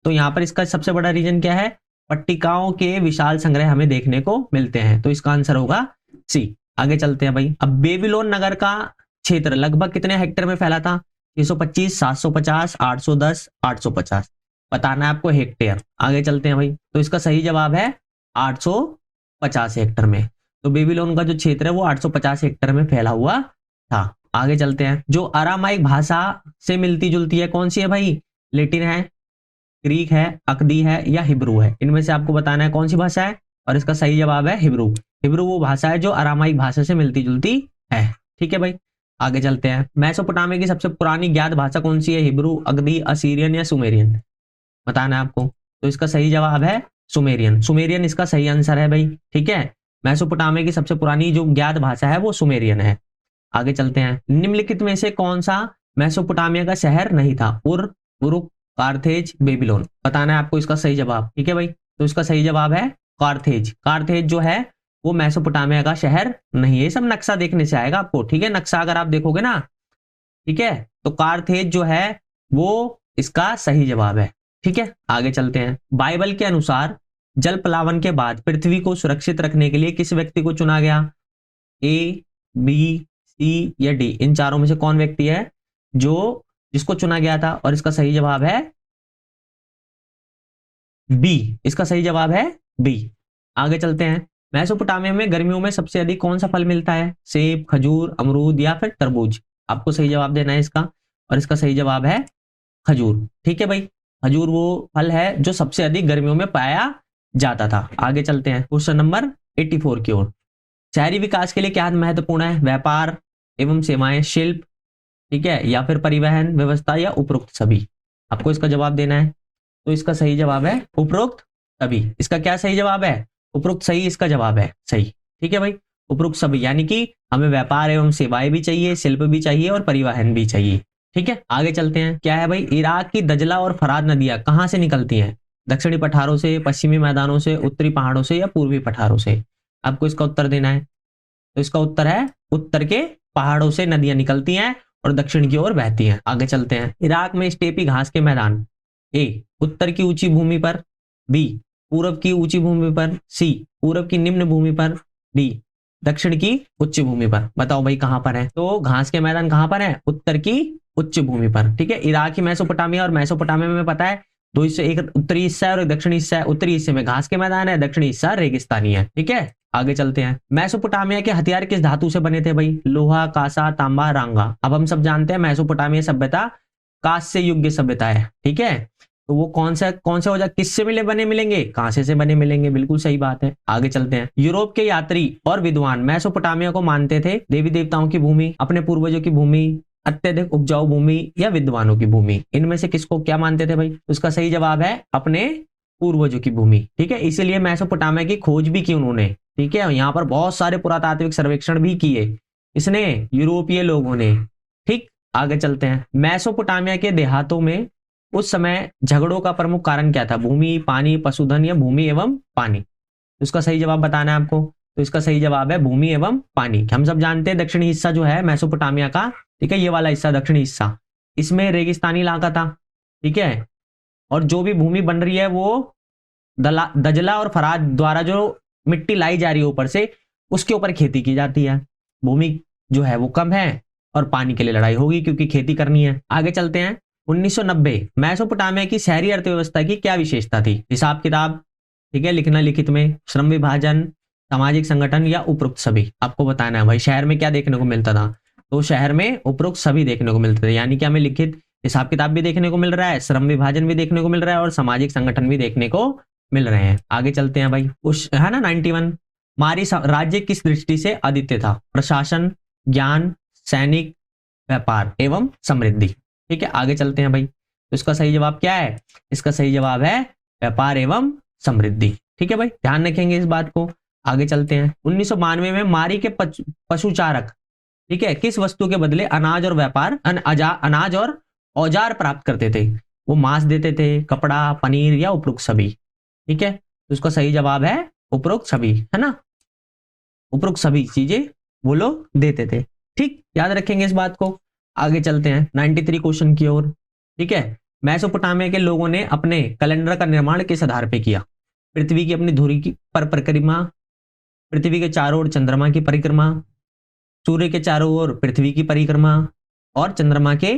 तो यहाँ पर इसका सबसे बड़ा रीजन क्या है? पट्टिकाओं के विशाल संग्रह हमें देखने को मिलते हैं। तो इसका आंसर होगा सी। आगे चलते हैं भाई। अब बेबीलोन नगर का क्षेत्र लगभग कितने हेक्टेयर में फैला था? 625, 750, 810, 850। बताना है आपको हेक्टेयर। आगे चलते हैं भाई। तो इसका सही जवाब है 850 हेक्टेयर में। तो बेबीलोन का जो क्षेत्र है वो 850 हेक्टेयर में फैला हुआ था। आगे चलते हैं। जो अरामाइक भाषा से मिलती जुलती है कौन सी है भाई? लैटिन है, ग्रीक है, अकदी है या हिब्रू है? इनमें से आपको बताना है कौन सी भाषा है, और इसका सही जवाब है हिब्रू। हिब्रू वो भाषा है जो अरामाइक भाषा से मिलती जुलती है। ठीक है भाई, आगे चलते हैं। मेसोपोटामिया की सबसे पुरानी ज्ञात भाषा कौन सी है? हिब्रू, अकदी, असीरियन या सुमेरियन? बताना है आपको। तो इसका सही जवाब है सुमेरियन। सुमेरियन इसका सही आंसर है भाई। ठीक है, मेसोपोटामिया की सबसे पुरानी जो ज्ञात भाषा है वो सुमेरियन है। आगे चलते हैं। निम्नलिखित में से कौन सा मेसोपोटामिया का शहर नहीं था? Uruk, Carthage, Babylon? बताना है आपको इसका सही जवाब। ठीक है भाई, तो इसका सही जवाब है कार्थेज। कार्थेज जो है वो मेसोपोटामिया का शहर नहीं है। ये सब नक्शा देखने से आएगा आपको, ठीक है। नक्शा अगर आप देखोगे ना, ठीक है, तो कार्थेज जो है वो इसका सही जवाब है। ठीक है, आगे चलते हैं। बाइबल के अनुसार जल प्लावन के बाद पृथ्वी को सुरक्षित रखने के लिए किस व्यक्ति को चुना गया? ए, बी, सी या डी? इन चारों में से कौन व्यक्ति है जिसको चुना गया था? और इसका सही जवाब है बी। इसका सही जवाब है बी। आगे चलते हैं। मेसोपोटामिया में गर्मियों में सबसे अधिक कौन सा फल मिलता है? सेब, खजूर, अमरूद या फिर तरबूज? आपको सही जवाब देना है इसका, और इसका सही जवाब है खजूर। ठीक है भाई, खजूर वो फल है जो सबसे अधिक गर्मियों में पाया जाता था। आगे चलते हैं क्वेश्चन नंबर 84 की ओर। शहरी विकास के लिए क्या महत्वपूर्ण है? व्यापार एवं सेवाएं, शिल्प, ठीक है, या फिर परिवहन व्यवस्था या उपरोक्त सभी? आपको इसका जवाब देना है। तो इसका सही जवाब है उपरोक्त सभी। इसका क्या सही जवाब है? उपरोक्त सही इसका जवाब है सही। ठीक है भाई, उपरोक्त सभी, यानी कि हमें व्यापार एवं सेवाएं भी चाहिए, शिल्प भी चाहिए और परिवहन भी चाहिए। ठीक है, आगे चलते हैं। क्या है भाई? इराक की दजला और फरात नदियां कहां से निकलती हैं? दक्षिणी पठारों से, पश्चिमी मैदानों से, उत्तरी पहाड़ों से या पूर्वी पठारों से? आपको इसका उत्तर देना है। तो इसका उत्तर है उत्तर के पहाड़ों से नदियां निकलती हैं और दक्षिण की ओर बहती हैं। आगे चलते हैं। इराक में स्टेपी घास के मैदान ए उत्तर की ऊंची भूमि पर, बी पूरब की ऊंची भूमि पर, सी पूरब की निम्न भूमि पर, डी दक्षिण की उच्च भूमि पर? बताओ भाई कहां पर है? तो घास के मैदान कहां पर है? उत्तर की उच्च भूमि पर। ठीक है, इराक, मेसोपोटामिया, और मेसोपोटामिया में पता है दो हिस्से, एक उत्तरी हिस्सा है और एक दक्षिणी हिस्सा है। उत्तरी हिस्से में घास के मैदान है, दक्षिणी हिस्सा रेगिस्तानी है। ठीक है, आगे चलते हैं। मेसोपोटामिया के हथियार किस धातु से बने थे भाई? लोहा, कांसा, तांबा, रांगा? अब हम सब जानते हैं मेसोपोटामिया सभ्यता कांस्य युग सभ्यता है। ठीक है, तो वो कौन से औजार किससे बने मिलेंगे? कांसे से बने मिलेंगे। बिल्कुल सही बात है। आगे चलते हैं। यूरोप के यात्री और विद्वान मेसोपोटामिया को मानते थे देवी देवताओं की भूमि, अपने पूर्वजों की भूमि, अत्यधिक उपजाऊ भूमि या विद्वानों की भूमि? इनमें से किसको क्या मानते थे भाई? उसका सही जवाब है अपने पूर्वजों की भूमि। ठीक है, इसीलिए मेसोपोटामिया की खोज भी की उन्होंने। ठीक है, यहाँ पर बहुत सारे पुरातात्विक सर्वेक्षण भी किए इसने, यूरोपीय लोगों ने। ठीक, आगे चलते हैं। मेसोपोटामिया के देहातों में उस समय झगड़ों का प्रमुख कारण क्या था? भूमि, पानी, पशुधन या भूमि एवं पानी? उसका सही जवाब बताना है आपको। तो इसका सही जवाब है भूमि एवं पानी। हम सब जानते हैं दक्षिणी हिस्सा जो है मेसोपोटामिया का, ठीक है, ये वाला हिस्सा दक्षिणी हिस्सा, इसमें रेगिस्तानी इलाका था। ठीक है, और जो भी भूमि बन रही है वो दजला और फरात द्वारा जो मिट्टी लाई जा रही है ऊपर से, उसके ऊपर खेती की जाती है। भूमि जो है वो कम है और पानी के लिए लड़ाई होगी क्योंकि खेती करनी है। आगे चलते हैं। 1990 मेसोपोटामिया की शहरी अर्थव्यवस्था की क्या विशेषता थी? हिसाब किताब, ठीक है, लिखना लिखित में, श्रम विभाजन, सामाजिक संगठन या उपरोक्त सभी, आपको बताना है भाई। शहर में क्या देखने को मिलता था, तो शहर में उपरोक्त सभी देखने को मिलते थे, यानी कि हमें लिखित हिसाब किताब भी देखने को मिल रहा है, श्रम विभाजन भी देखने को मिल रहा है और सामाजिक संगठन भी देखने को मिल रहे हैं। आगे चलते हैं भाई, उस है ना 91, मारी राज्य किस दृष्टि से अद्वितीय था, प्रशासन, ज्ञान, सैनिक, व्यापार एवं समृद्धि। ठीक है, आगे चलते हैं भाई, तो इसका सही जवाब क्या है, इसका सही जवाब है व्यापार एवं समृद्धि। ठीक है भाई, ध्यान रखेंगे इस बात को। आगे चलते हैं, 1992 में मारी के पशुचारक, ठीक है, किस वस्तु के बदले अनाज और व्यापार अनाज और औजार प्राप्त करते थे, वो मांस देते थे, कपड़ा, पनीर या उपरोक्त सभी। ठीक है, तो उसका सही जवाब है उपरोक्त सभी, है ना, उपरोक्त सभी चीजें वो लोग देते थे। ठीक, याद रखेंगे इस बात को। आगे चलते हैं 93 क्वेश्चन की ओर। ठीक है, मेसोपोटामिया के लोगों ने अपने कैलेंडर का निर्माण किस आधार पे किया, पृथ्वी की अपनी धुरी की पर परिक्रमा, पृथ्वी के चारों ओर चंद्रमा की परिक्रमा, सूर्य के चारों ओर पृथ्वी की परिक्रमा और चंद्रमा के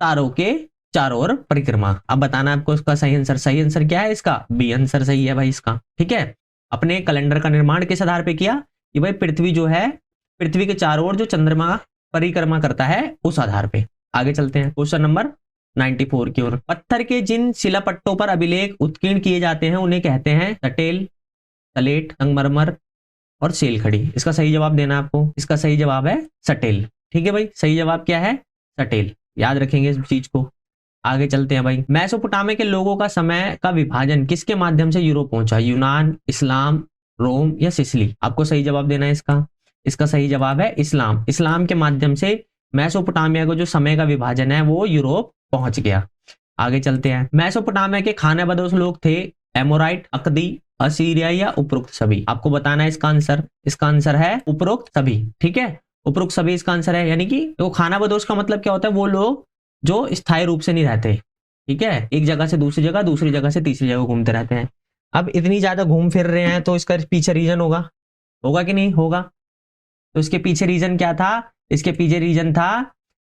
तारों के चारों ओर परिक्रमा। अब बताना आपको इसका सही आंसर। सही आंसर क्या है इसका, बी आंसर सही है भाई इसका। ठीक है, अपने कैलेंडर का निर्माण किस आधार पे किया, कि भाई पृथ्वी जो है, पृथ्वी के चारों ओर जो चंद्रमा परिक्रमा करता है उस आधार पे। आगे चलते हैं क्वेश्चन नंबर 94 की ओर। पत्थर के जिन शिलापट्टों पर अभिलेख उत्कीर्ण किए जाते हैं उन्हें कहते हैं सटेल, सलेट, संगमरमर और सेलखड़ी। इसका सही जवाब देना आपको, इसका सही जवाब है सटेल। ठीक है भाई, सही जवाब क्या है, सटेल, याद रखेंगे इस चीज को। आगे चलते हैं भाई, मेसोपोटामिया के लोगों का समय का विभाजन किसके माध्यम से यूरोप पहुंचा, यूनान, इस्लाम, रोम या सिसिली। आपको सही जवाब देना है इसका। इसका सही जवाब है इस्लाम। इस्लाम के माध्यम से मेसोपोटामिया को जो समय का विभाजन है वो यूरोप पहुंच गया। आगे चलते हैं, मेसोपोटामिया के खानाबदोश लोग थे एमोराइट, अकदी, असीरिया या उपरोक्त सभी। आपको बताना है इसका आंसर। इसका आंसर है उपरोक्त सभी। ठीक है, उपरोक्त सभी इसका आंसर है, यानी कि तो खानाबदोश का मतलब क्या होता है, वो लोग जो स्थायी रूप से नहीं रहते। ठीक है, एक जगह से दूसरी जगह, दूसरी जगह से तीसरी जगह घूमते रहते हैं। अब इतनी ज्यादा घूम फिर रहे हैं तो इसका पीछे रीजन होगा, होगा कि नहीं होगा, तो इसके पीछे रीजन क्या था, इसके पीछे रीजन था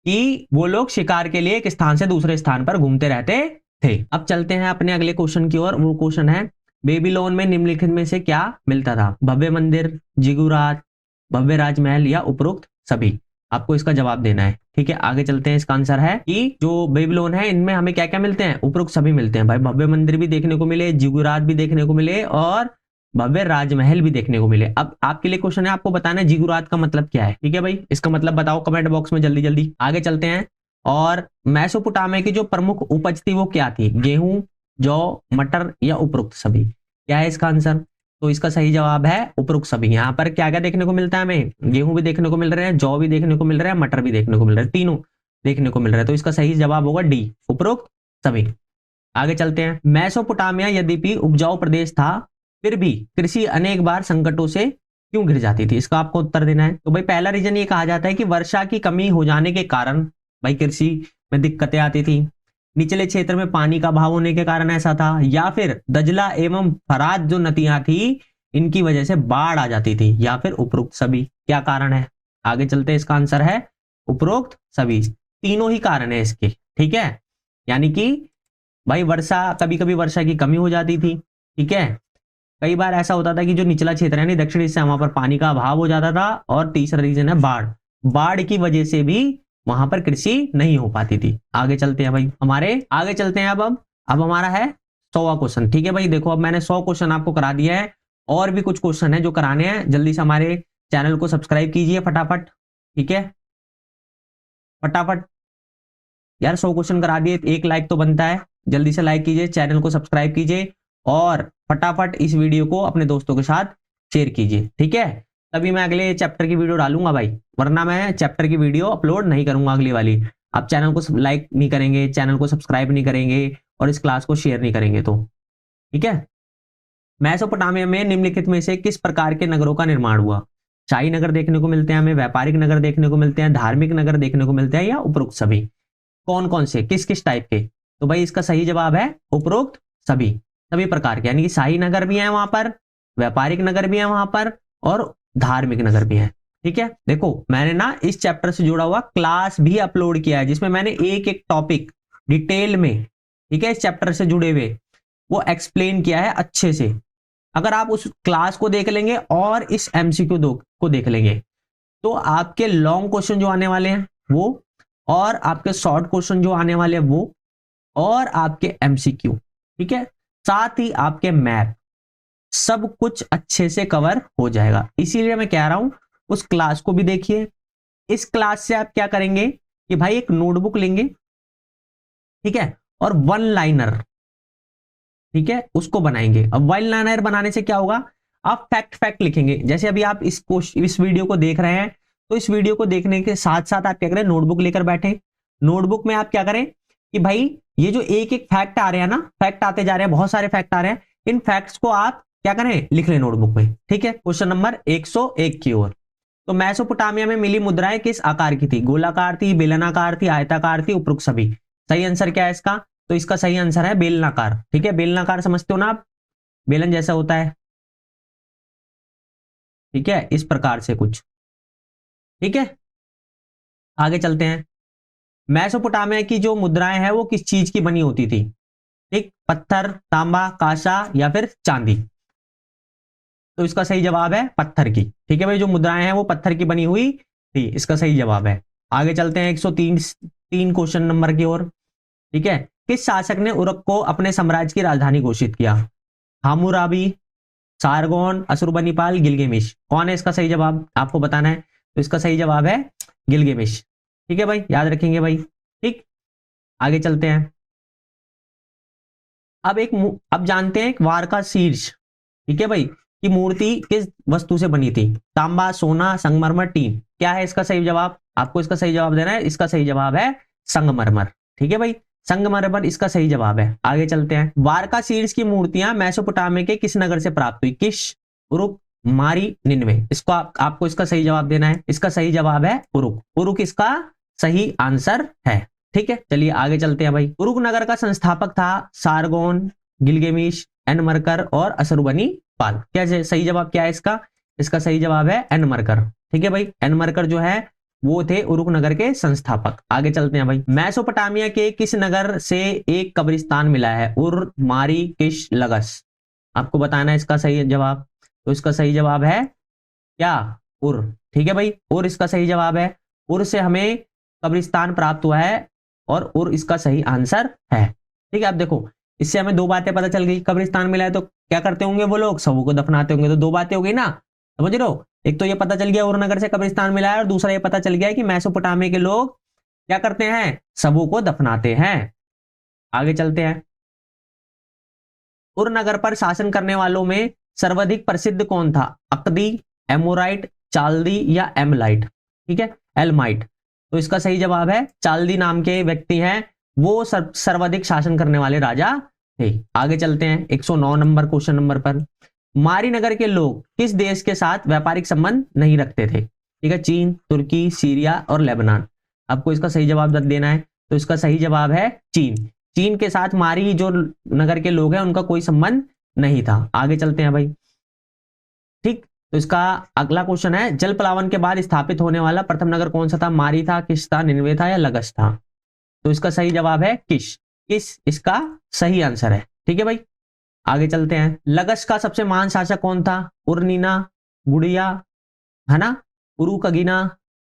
कि वो लोग शिकार के लिए एक स्थान से दूसरे स्थान पर घूमते रहते थे। अब चलते हैं अपने अगले क्वेश्चन की ओर। वो क्वेश्चन है, बेबीलोन में निम्नलिखित में से क्या मिलता था, भव्य मंदिर, जिगुरात, भव्य राजमहल या उपरोक्त सभी। आपको इसका जवाब देना है। ठीक है, आगे चलते हैं। इसका आंसर है कि जो बेबीलोन है इनमें हमें क्या क्या मिलते हैं, उपरोक्त सभी मिलते हैं भाई। भव्य मंदिर भी देखने को मिले, जिगुरात भी देखने को मिले और भव्य राजमहल भी देखने को मिले। अब आपके लिए क्वेश्चन है, आपको बताना है जिगुरात का मतलब क्या है। ठीक है भाई, इसका मतलब बताओ कमेंट बॉक्स में जल्दी जल्दी। आगे चलते हैं, और मेसोपोटामिया की जो प्रमुख उपज थी वो क्या थी, गेहूं, जौ, मटर या उपरोक्त सभी। क्या है इसका आंसर, तो इसका सही जवाब है उपरोक्त सभी। यहाँ पर क्या क्या देखने को मिलता है हमें, गेहूं भी देखने को मिल रहे हैं, जौ भी देखने को मिल रहा है, मटर भी देखने को मिल रहा है, तीनों देखने को मिल रहा है, तो इसका सही जवाब होगा डी, उपरोक्त सभी। आगे चलते हैं, मेसोपोटामिया यद्यपि उपजाऊ प्रदेश था फिर भी कृषि अनेक बार संकटों से क्यों घिर जाती थी। इसका आपको उत्तर देना है। तो भाई पहला रीजन ये कहा जाता है कि वर्षा की कमी हो जाने के कारण भाई कृषि में दिक्कतें आती थी, निचले क्षेत्र में पानी का अभाव होने के कारण ऐसा था, या फिर दजला एवं फरात जो नदियां थी इनकी वजह से बाढ़ आ जाती थी, या फिर उपरोक्त सभी। क्या कारण है, आगे चलते हैं। इसका आंसर है उपरोक्त सभी, तीनों ही कारण है इसके। ठीक है, यानी कि भाई वर्षा, कभी कभी वर्षा की कमी हो जाती थी, ठीक है, कई बार ऐसा होता था कि जो निचला क्षेत्र है ना दक्षिण हिस्सा, वहां पर पानी का अभाव हो जाता था, और तीसरा रीजन है बाढ़, बाढ़ की वजह से भी वहां पर कृषि नहीं हो पाती थी। आगे चलते हैं भाई, हमारे आगे चलते हैं। अब हमारा है 100वां क्वेश्चन। ठीक है भाई, देखो अब मैंने 100 क्वेश्चन आपको करा दिया है, और भी कुछ क्वेश्चन है जो कराने हैं। जल्दी से हमारे चैनल को सब्सक्राइब कीजिए फटाफट। ठीक है, फटाफट यार 100 क्वेश्चन करा दिए, 1 लाइक तो बनता है, जल्दी से लाइक कीजिए, चैनल को सब्सक्राइब कीजिए और फटाफट इस वीडियो को अपने दोस्तों के साथ शेयर कीजिए। ठीक है, तभी मैं अगले चैप्टर की वीडियो डालूंगा भाई, वरना मैं चैप्टर की वीडियो अपलोड नहीं करूंगा अगली वाली। आप चैनल को लाइक नहीं करेंगे, चैनल को सब्सक्राइब नहीं करेंगे और इस क्लास को शेयर नहीं करेंगे तो। ठीक है, मेसोपोटामिया में निम्नलिखित में से किस प्रकार के नगरों का निर्माण हुआ, शाही नगर देखने को मिलते हैं हमें, व्यापारिक नगर देखने को मिलते हैं, धार्मिक नगर देखने को मिलते हैं, या उपरोक्त सभी। कौन कौन से, किस किस टाइप के, तो भाई इसका सही जवाब है उपरोक्त सभी, सभी प्रकार के, यानी कि शाही नगर भी है वहां पर, व्यापारिक नगर भी है वहां पर, और धार्मिक नगर भी है। ठीक है, देखो मैंने ना इस चैप्टर से जुड़ा हुआ क्लास भी अपलोड किया है, जिसमें मैंने एक एक टॉपिक डिटेल में, ठीक है, इस चैप्टर से जुड़े हुए वो एक्सप्लेन किया है अच्छे से। अगर आप उस क्लास को देख लेंगे और इस एमसीक्यू को देख लेंगे तो आपके लॉन्ग क्वेश्चन जो आने वाले हैं वो, और आपके शॉर्ट क्वेश्चन जो आने वाले हैं वो, और आपके एमसीक्यू, ठीक है, साथ ही आपके मैप, सब कुछ अच्छे से कवर हो जाएगा। इसीलिए मैं कह रहा हूं उस क्लास को भी देखिए। इस क्लास से आप क्या करेंगे कि भाई एक नोटबुक लेंगे, ठीक है, और वन लाइनर, ठीक है, उसको बनाएंगे। अब वन लाइनर बनाने से क्या होगा, आप फैक्ट फैक्ट लिखेंगे। जैसे अभी आप इस वीडियो को देख रहे हैं, तो इस वीडियो को देखने के साथ साथ आप क्या करें, नोटबुक लेकर बैठे। नोटबुक में आप क्या करें कि भाई ये जो एक एक फैक्ट आ रहे हैं ना, फैक्ट आते जा रहे हैं, बहुत सारे फैक्ट आ रहे हैं, इन फैक्ट्स को आप क्या करें, लिख लें नोटबुक में, ठीक है। क्वेश्चन नंबर 101 की ओर। तो मेसोपोटामिया में मिली मुद्राएं किस आकार की थी, गोलाकार थी, बेलनाकार थी, आयताकार थी, उपरोक्त सभी। सही आंसर क्या है इसका, तो इसका सही आंसर है बेलनाकार, ठीक है। बेलनाकार समझते हो ना आप, बेलन जैसा होता है, ठीक है, इस प्रकार से कुछ, ठीक है। आगे चलते हैं। मेसोपोटामिया की जो मुद्राएं हैं वो किस चीज की बनी होती थी, ठीक, पत्थर, तांबा, कांसा या फिर चांदी। तो इसका सही जवाब है पत्थर की, ठीक है भाई, जो मुद्राएं हैं वो पत्थर की बनी हुई थी, इसका सही जवाब है। आगे चलते हैं 103 क्वेश्चन नंबर की ओर, ठीक है। किस शासक ने उरक को अपने साम्राज्य की राजधानी घोषित किया, हामुराबी, सारगोन, अशुरबनीपाल, गिलगेमिश। कौन है इसका सही जवाब, आपको बताना है। तो इसका सही जवाब है गिलगेमिश, ठीक है भाई, याद रखेंगे भाई, ठीक। आगे चलते हैं। अब जानते हैं वार का शीर्ष, ठीक है भाई, कि मूर्ति किस वस्तु से बनी थी, तांबा, सोना, संगमरमर, टीन। क्या है इसका सही जवाब, आपको इसका सही जवाब देना है। इसका सही जवाब है संगमरमर, ठीक है भाई, संगमरमर इसका सही जवाब है। आगे चलते हैं। वार का शीर्ष की मूर्तियां मेसोपोटामिया के किस नगर से प्राप्त हुई, किश, उरुक, मारी, निन्वे। इसको आपको इसका सही जवाब देना है। इसका सही जवाब है उरुक, उरुक इसका सही आंसर है, ठीक है। चलिए आगे चलते हैं भाई। उरुक नगर का संस्थापक था सारगोन, गिलगेमिश, एनमरकर और अशुरबनीपाल। क्या सही जवाब क्या है इसका, इसका सही जवाब है एनमरकर, ठीक है भाई। एनमरकर जो है वो थे उरुक नगर के संस्थापक। आगे चलते हैं भाई। मेसोपोटामिया के किस नगर से एक कब्रिस्तान मिला है, उर, मारी, किश, लगस। आपको बताना है इसका सही जवाब। तो इसका सही जवाब है क्या, उर, ठीक है भाई, उर इसका सही जवाब है। उर से हमें कब्रिस्तान प्राप्त हुआ है और उर इसका सही आंसर है, ठीक है। अब देखो इससे हमें दो बातें पता चल गई, कब्रिस्तान मिला है तो क्या करते होंगे वो लोग, सबों को दफनाते होंगे, तो दो बातें हो गई ना, समझ रहे हो। एक तो ये पता चल गया उर नगर से कब्रिस्तान मिला है, और दूसरा ये पता चल गया कि मेसोपोटामिया के लोग क्या करते हैं, सबों को दफनाते हैं। आगे चलते हैं। उर नगर पर शासन करने वालों में सर्वाधिक प्रसिद्ध कौन था, अकदी, एमोराइट, चाल्दी या एमलाइट, ठीक है, एलमाइट। तो इसका सही जवाब है चाल्दी नाम के व्यक्ति हैं, वो सर्वाधिक शासन करने वाले राजा थे। आगे चलते हैं 109 नंबर क्वेश्चन नंबर पर। मारी नगर के लोग किस देश के साथ व्यापारिक संबंध नहीं रखते थे, ठीक है, चीन, तुर्की, सीरिया और लेबनान। आपको इसका सही जवाब देना है। तो इसका सही जवाब है चीन। चीन के साथ मारी जो नगर के लोग हैं उनका कोई संबंध नहीं था। आगे चलते हैं भाई, ठीक। तो इसका अगला क्वेश्चन है, जल प्लावन के बाद स्थापित होने वाला प्रथम नगर कौन सा था, मारी था, किश था, निन्वे था या लगस था। तो इसका सही जवाब है किश, किश इसका सही आंसर है, ठीक है भाई। आगे चलते हैं। लगस का सबसे महान शासक कौन था, उर्नीना, गुड़िया, है ना, उरुकगिना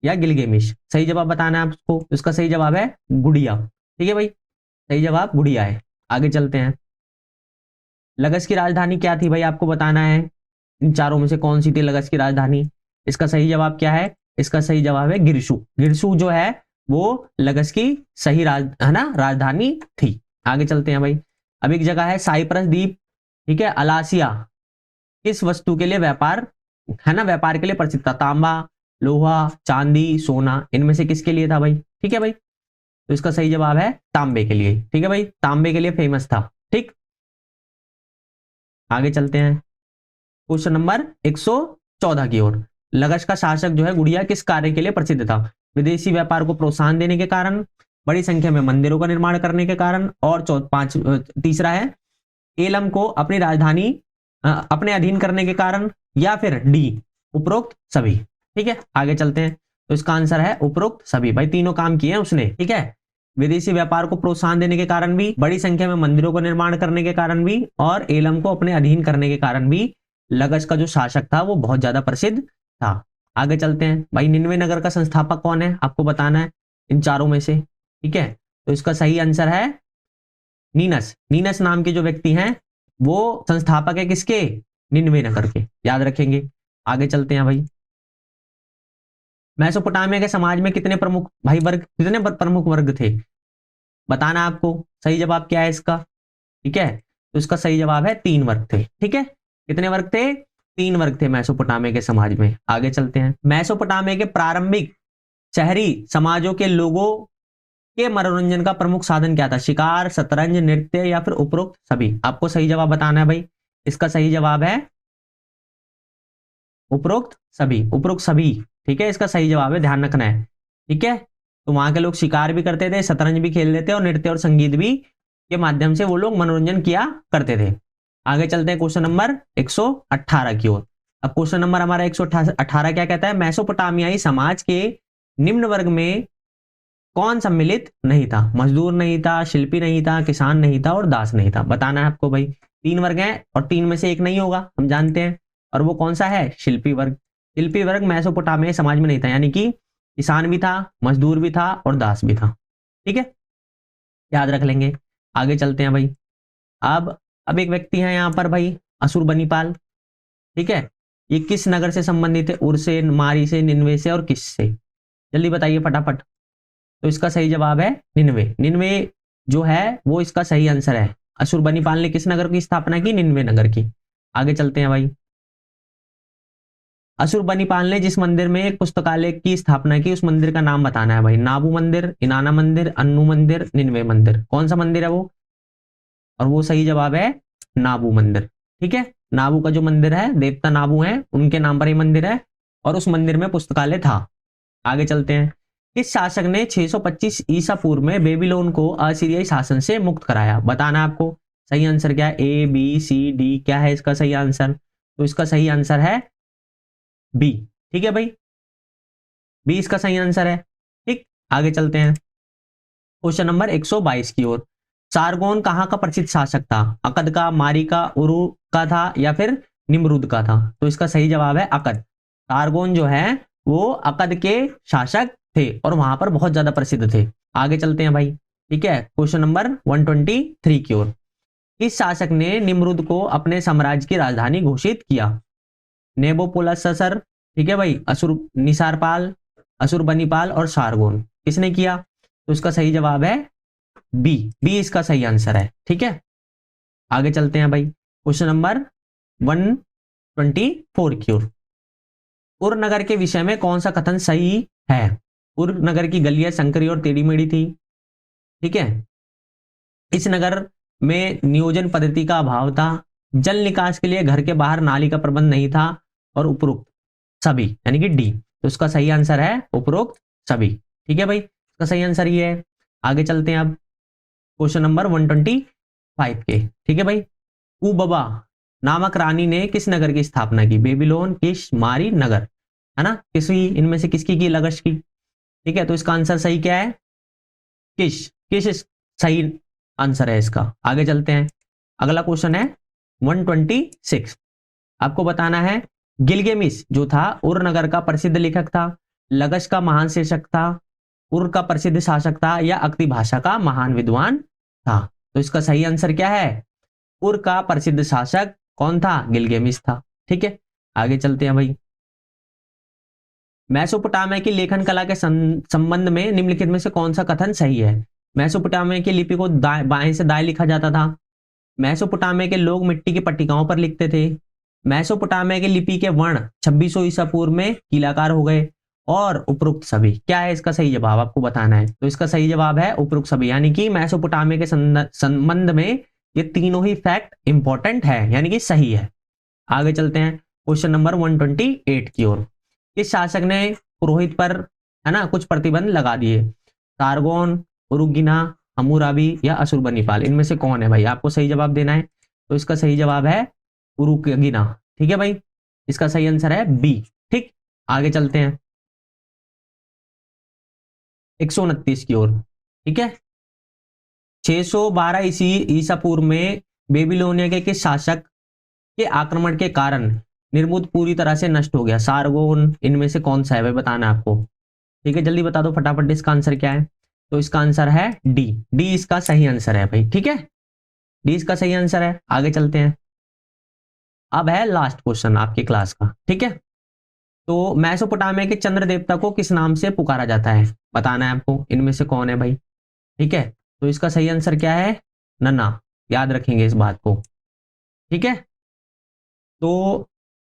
या गिलगेमिश। सही जवाब बताना है आपको। इसका सही जवाब है गुड़िया, ठीक है भाई, सही जवाब गुड़िया है। आगे चलते हैं। लगस की राजधानी क्या थी भाई, आपको बताना है। इन चारों में से कौन सी थी लगस की राजधानी। इसका सही जवाब क्या है, इसका सही जवाब है गिरशु। गिरशु जो है वो लगस की सही है ना राजधानी थी। आगे चलते हैं भाई। अब एक जगह है साइप्रस द्वीप, ठीक है, अलासिया, किस वस्तु के लिए व्यापार, है ना, व्यापार के लिए प्रसिद्ध था, तांबा, लोहा, चांदी, सोना, इनमें से किसके लिए था भाई, ठीक है भाई। तो इसका सही जवाब है तांबे के लिए, ठीक है भाई, तांबे के लिए फेमस था, ठीक। आगे चलते हैं क्वेश्चन नंबर 114 की ओर। लगस का शासक जो है गुड़िया किस कार्य के लिए प्रसिद्ध था, विदेशी व्यापार को प्रोत्साहन देने के कारण, बड़ी संख्या में मंदिरों का निर्माण करने के कारण, और तीसरा है एलम को अपनी राजधानी अपने अधीन करने के कारण, या फिर डी उपरोक्त सभी, ठीक है। आगे चलते हैं। तो इसका आंसर है उपरोक्त सभी, भाई तीनों काम किए हैं उसने, ठीक है। विदेशी व्यापार को प्रोत्साहन देने के कारण भी, बड़ी संख्या में मंदिरों का निर्माण करने के कारण भी, और एलम को अपने अधीन करने के कारण भी लगश का जो शासक था वो बहुत ज्यादा प्रसिद्ध था। आगे चलते हैं भाई, निन्वे नगर का संस्थापक कौन है, आपको बताना है इन चारों में से। ठीक है, तो इसका सही आंसर है नीनस। नीनस नाम के जो व्यक्ति हैं वो संस्थापक है किसके, निन्वे नगर के, याद रखेंगे। आगे चलते हैं भाई, मेसोपोटामिया के समाज में कितने प्रमुख भाई वर्ग, कितने प्रमुख वर्ग थे, बताना आपको। सही जवाब क्या है इसका, ठीक है, तो इसका सही जवाब है 3 वर्ग थे। ठीक है, कितने वर्ग थे, 3 वर्ग थे मेसोपोटामिया के समाज में। आगे चलते हैं, मेसोपोटामिया के प्रारंभिक शहरी समाजों के लोगों के मनोरंजन का प्रमुख साधन क्या था, शिकार, शतरंज, नृत्य या फिर उपरोक्त सभी। आपको सही जवाब बताना है भाई, इसका सही जवाब है उपरोक्त सभी, उपरोक्त सभी। ठीक है, इसका सही जवाब है, ध्यान रखना है। ठीक है, तो वहां के लोग शिकार भी करते थे, शतरंज भी खेल लेते और नृत्य और संगीत भी के माध्यम से वो लोग मनोरंजन किया करते थे। आगे चलते हैं क्वेश्चन नंबर 118 की ओर। अब क्वेश्चन नंबर हमारा 118 क्या कहता है, मेसोपोटामियाई समाज के निम्न वर्ग में कौन सम्मिलित नहीं था, मजदूर नहीं था, शिल्पी नहीं था, किसान नहीं था और दास नहीं था। बताना है आपको भाई, 3 वर्ग हैं और 3 में से एक नहीं होगा, हम जानते हैं, और वो कौन सा है, शिल्पी वर्ग। शिल्पी वर्ग मेसोपोटामियाई समाज में नहीं था, यानी कि किसान भी था, मजदूर भी था और दास भी था। ठीक है, याद रख लेंगे। आगे चलते हैं भाई, अब एक व्यक्ति है यहाँ पर भाई, अशुरबनीपाल। ठीक है, ये किस नगर से संबंधित है, उर से, मारी से, निन्वे से और किस से, जल्दी बताइए फटाफट। तो इसका सही जवाब है निन्वे। निन्वे जो है वो इसका सही आंसर है। अशुरबनीपाल ने किस नगर की स्थापना की, निन्वे नगर की। आगे चलते हैं भाई, अशुरबनीपाल ने जिस मंदिर में एक पुस्तकालय की स्थापना की उस मंदिर का नाम बताना है भाई। नाबू मंदिर, इनाना मंदिर, अन्नू मंदिर, निन्वे मंदिर, कौन सा मंदिर है वो, और वो सही जवाब है नाबू मंदिर। ठीक है, नाबू का जो मंदिर है, देवता नाबू है, उनके नाम पर ही मंदिर है और उस मंदिर में पुस्तकालय था। आगे चलते हैं, किस शासक ने 625 ईसा पूर्व में बेबीलोन को असीरियाई शासन से मुक्त कराया, बताना आपको। सही आंसर क्या है, ए बी सी डी, क्या है इसका सही आंसर, तो इसका सही आंसर है बी। ठीक है भाई, बी इसका सही आंसर है। ठीक, आगे चलते हैं क्वेश्चन नंबर 122 की ओर। सारगोन कहाँ का प्रसिद्ध शासक था, अकद का, मारी का, उरु का था या फिर निमरुद का था। तो इसका सही जवाब है अकद। सारगोन जो है वो अकद के शासक थे और वहां पर बहुत ज्यादा प्रसिद्ध थे। आगे चलते हैं भाई, ठीक है, क्वेश्चन नंबर 123 की ओर। किस शासक ने निमरुद को अपने साम्राज्य की राजधानी घोषित किया, नेबोपोलससर, ठीक है भाई, असुर निसारपाल, अशुरबनीपाल और सारगोन, किसने किया। तो इसका सही जवाब है बी, बी इसका सही आंसर है। ठीक है, आगे चलते हैं भाई, क्वेश्चन नंबर 124 की ओर। उर नगर के विषय में कौन सा कथन सही है, उर नगर की गलियां संकरी और टेढ़ी मेढ़ी थी। ठीक है, इस नगर में नियोजन पद्धति का अभाव था, जल निकास के लिए घर के बाहर नाली का प्रबंध नहीं था और उपरोक्त सभी, यानी कि डी। तो इसका सही आंसर है उपरोक्त सभी। ठीक है भाई, इसका सही आंसर ये है। आगे चलते हैं अब क्वेश्चन नंबर 125 के। ठीक है भाई, कुबबा नामक रानी ने किस नगर की स्थापना की, बेबीलोन, किश, मारी, नगर, है ना, किसी इनमें से किसकी की, लगश की। ठीक है, तो इसका आंसर सही क्या है, किश, किश सही आंसर है इसका। आगे चलते हैं, अगला क्वेश्चन है 126। आपको बताना है गिलगेमिस जो था उर नगर का प्रसिद्ध लेखक था, लगश का महान शीर्षक था, उर का प्रसिद्ध शासक था या अक्ति भाषा का महान विद्वान था। तो इसका सही आंसर क्या है, उर का प्रसिद्ध शासक कौन था, गिलगेमिस था। ठीक है, आगे चलते हैं भाई, मेसोपोटामिया की लेखन कला के संबंध में निम्नलिखित में से कौन सा कथन सही है। मेसोपोटामिया की लिपि को बाएं से दाएं लिखा जाता था, मेसोपोटामिया के लोग मिट्टी की पट्टिकाओं पर लिखते थे, मेसोपोटामिया की लिपि के वर्ण 2600 ईसा पूर्व में कीलाकार हो गए और उपरोक्त सभी। क्या है इसका सही जवाब, आपको बताना है। तो इसका सही जवाब है उपरोक्त सभी, यानी कि मेसोपोटामिया के संबंध में ये तीनों ही फैक्ट इंपॉर्टेंट है, यानी कि सही है। आगे चलते हैं क्वेश्चन नंबर 128 की ओर। इस शासक ने पुरोहित पर, है ना, कुछ प्रतिबंध लगा दिए, सारगोन, उरुगिना, हम्मुराबी या अशुरबनीपाल, इनमें से कौन है भाई, आपको सही जवाब देना है। तो इसका सही जवाब है उरुगिना। ठीक है भाई, इसका सही आंसर है बी। ठीक, आगे चलते हैं 129 की ओर। ठीक है। 612 ईसा पूर्व में बेबीलोनिया के किस शासक के आक्रमण के कारण निर्मुत पूरी तरह से नष्ट हो गया? सारगोन, इनमें से कौन सा है भाई, बताना है आपको। ठीक है, जल्दी बता दो फटाफट इसका आंसर क्या है। तो इसका आंसर है डी, डी इसका सही आंसर है भाई। ठीक है, डी इसका सही आंसर है। आगे चलते हैं, अब है लास्ट क्वेश्चन आपकी क्लास का। ठीक है, तो मेसोपोटामिया के चंद्र देवता को किस नाम से पुकारा जाता है, बताना है आपको। इनमें से कौन है भाई? ठीक है, तो इसका सही आंसर क्या है? नन्ना, याद रखेंगे इस बात को। ठीक है, तो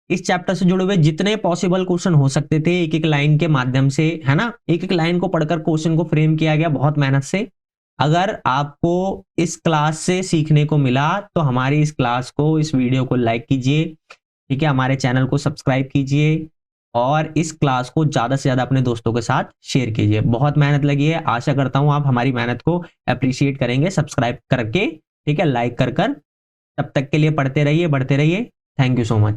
इस चैप्टर से जुड़े हुए जितने पॉसिबल क्वेश्चन हो सकते थे एक एक लाइन के माध्यम से, है ना, एक एक लाइन को पढ़कर क्वेश्चन को फ्रेम किया गया बहुत मेहनत से। अगर आपको इस क्लास से सीखने को मिला तो हमारी इस क्लास को, इस वीडियो को लाइक कीजिए। ठीक है, हमारे चैनल को सब्सक्राइब कीजिए और इस क्लास को ज्यादा से ज्यादा अपने दोस्तों के साथ शेयर कीजिए। बहुत मेहनत लगी है, आशा करता हूं आप हमारी मेहनत को अप्रिशिएट करेंगे सब्सक्राइब करके। ठीक है, लाइक कर कर। तब तक के लिए पढ़ते रहिए, बढ़ते रहिए। Thank you so much.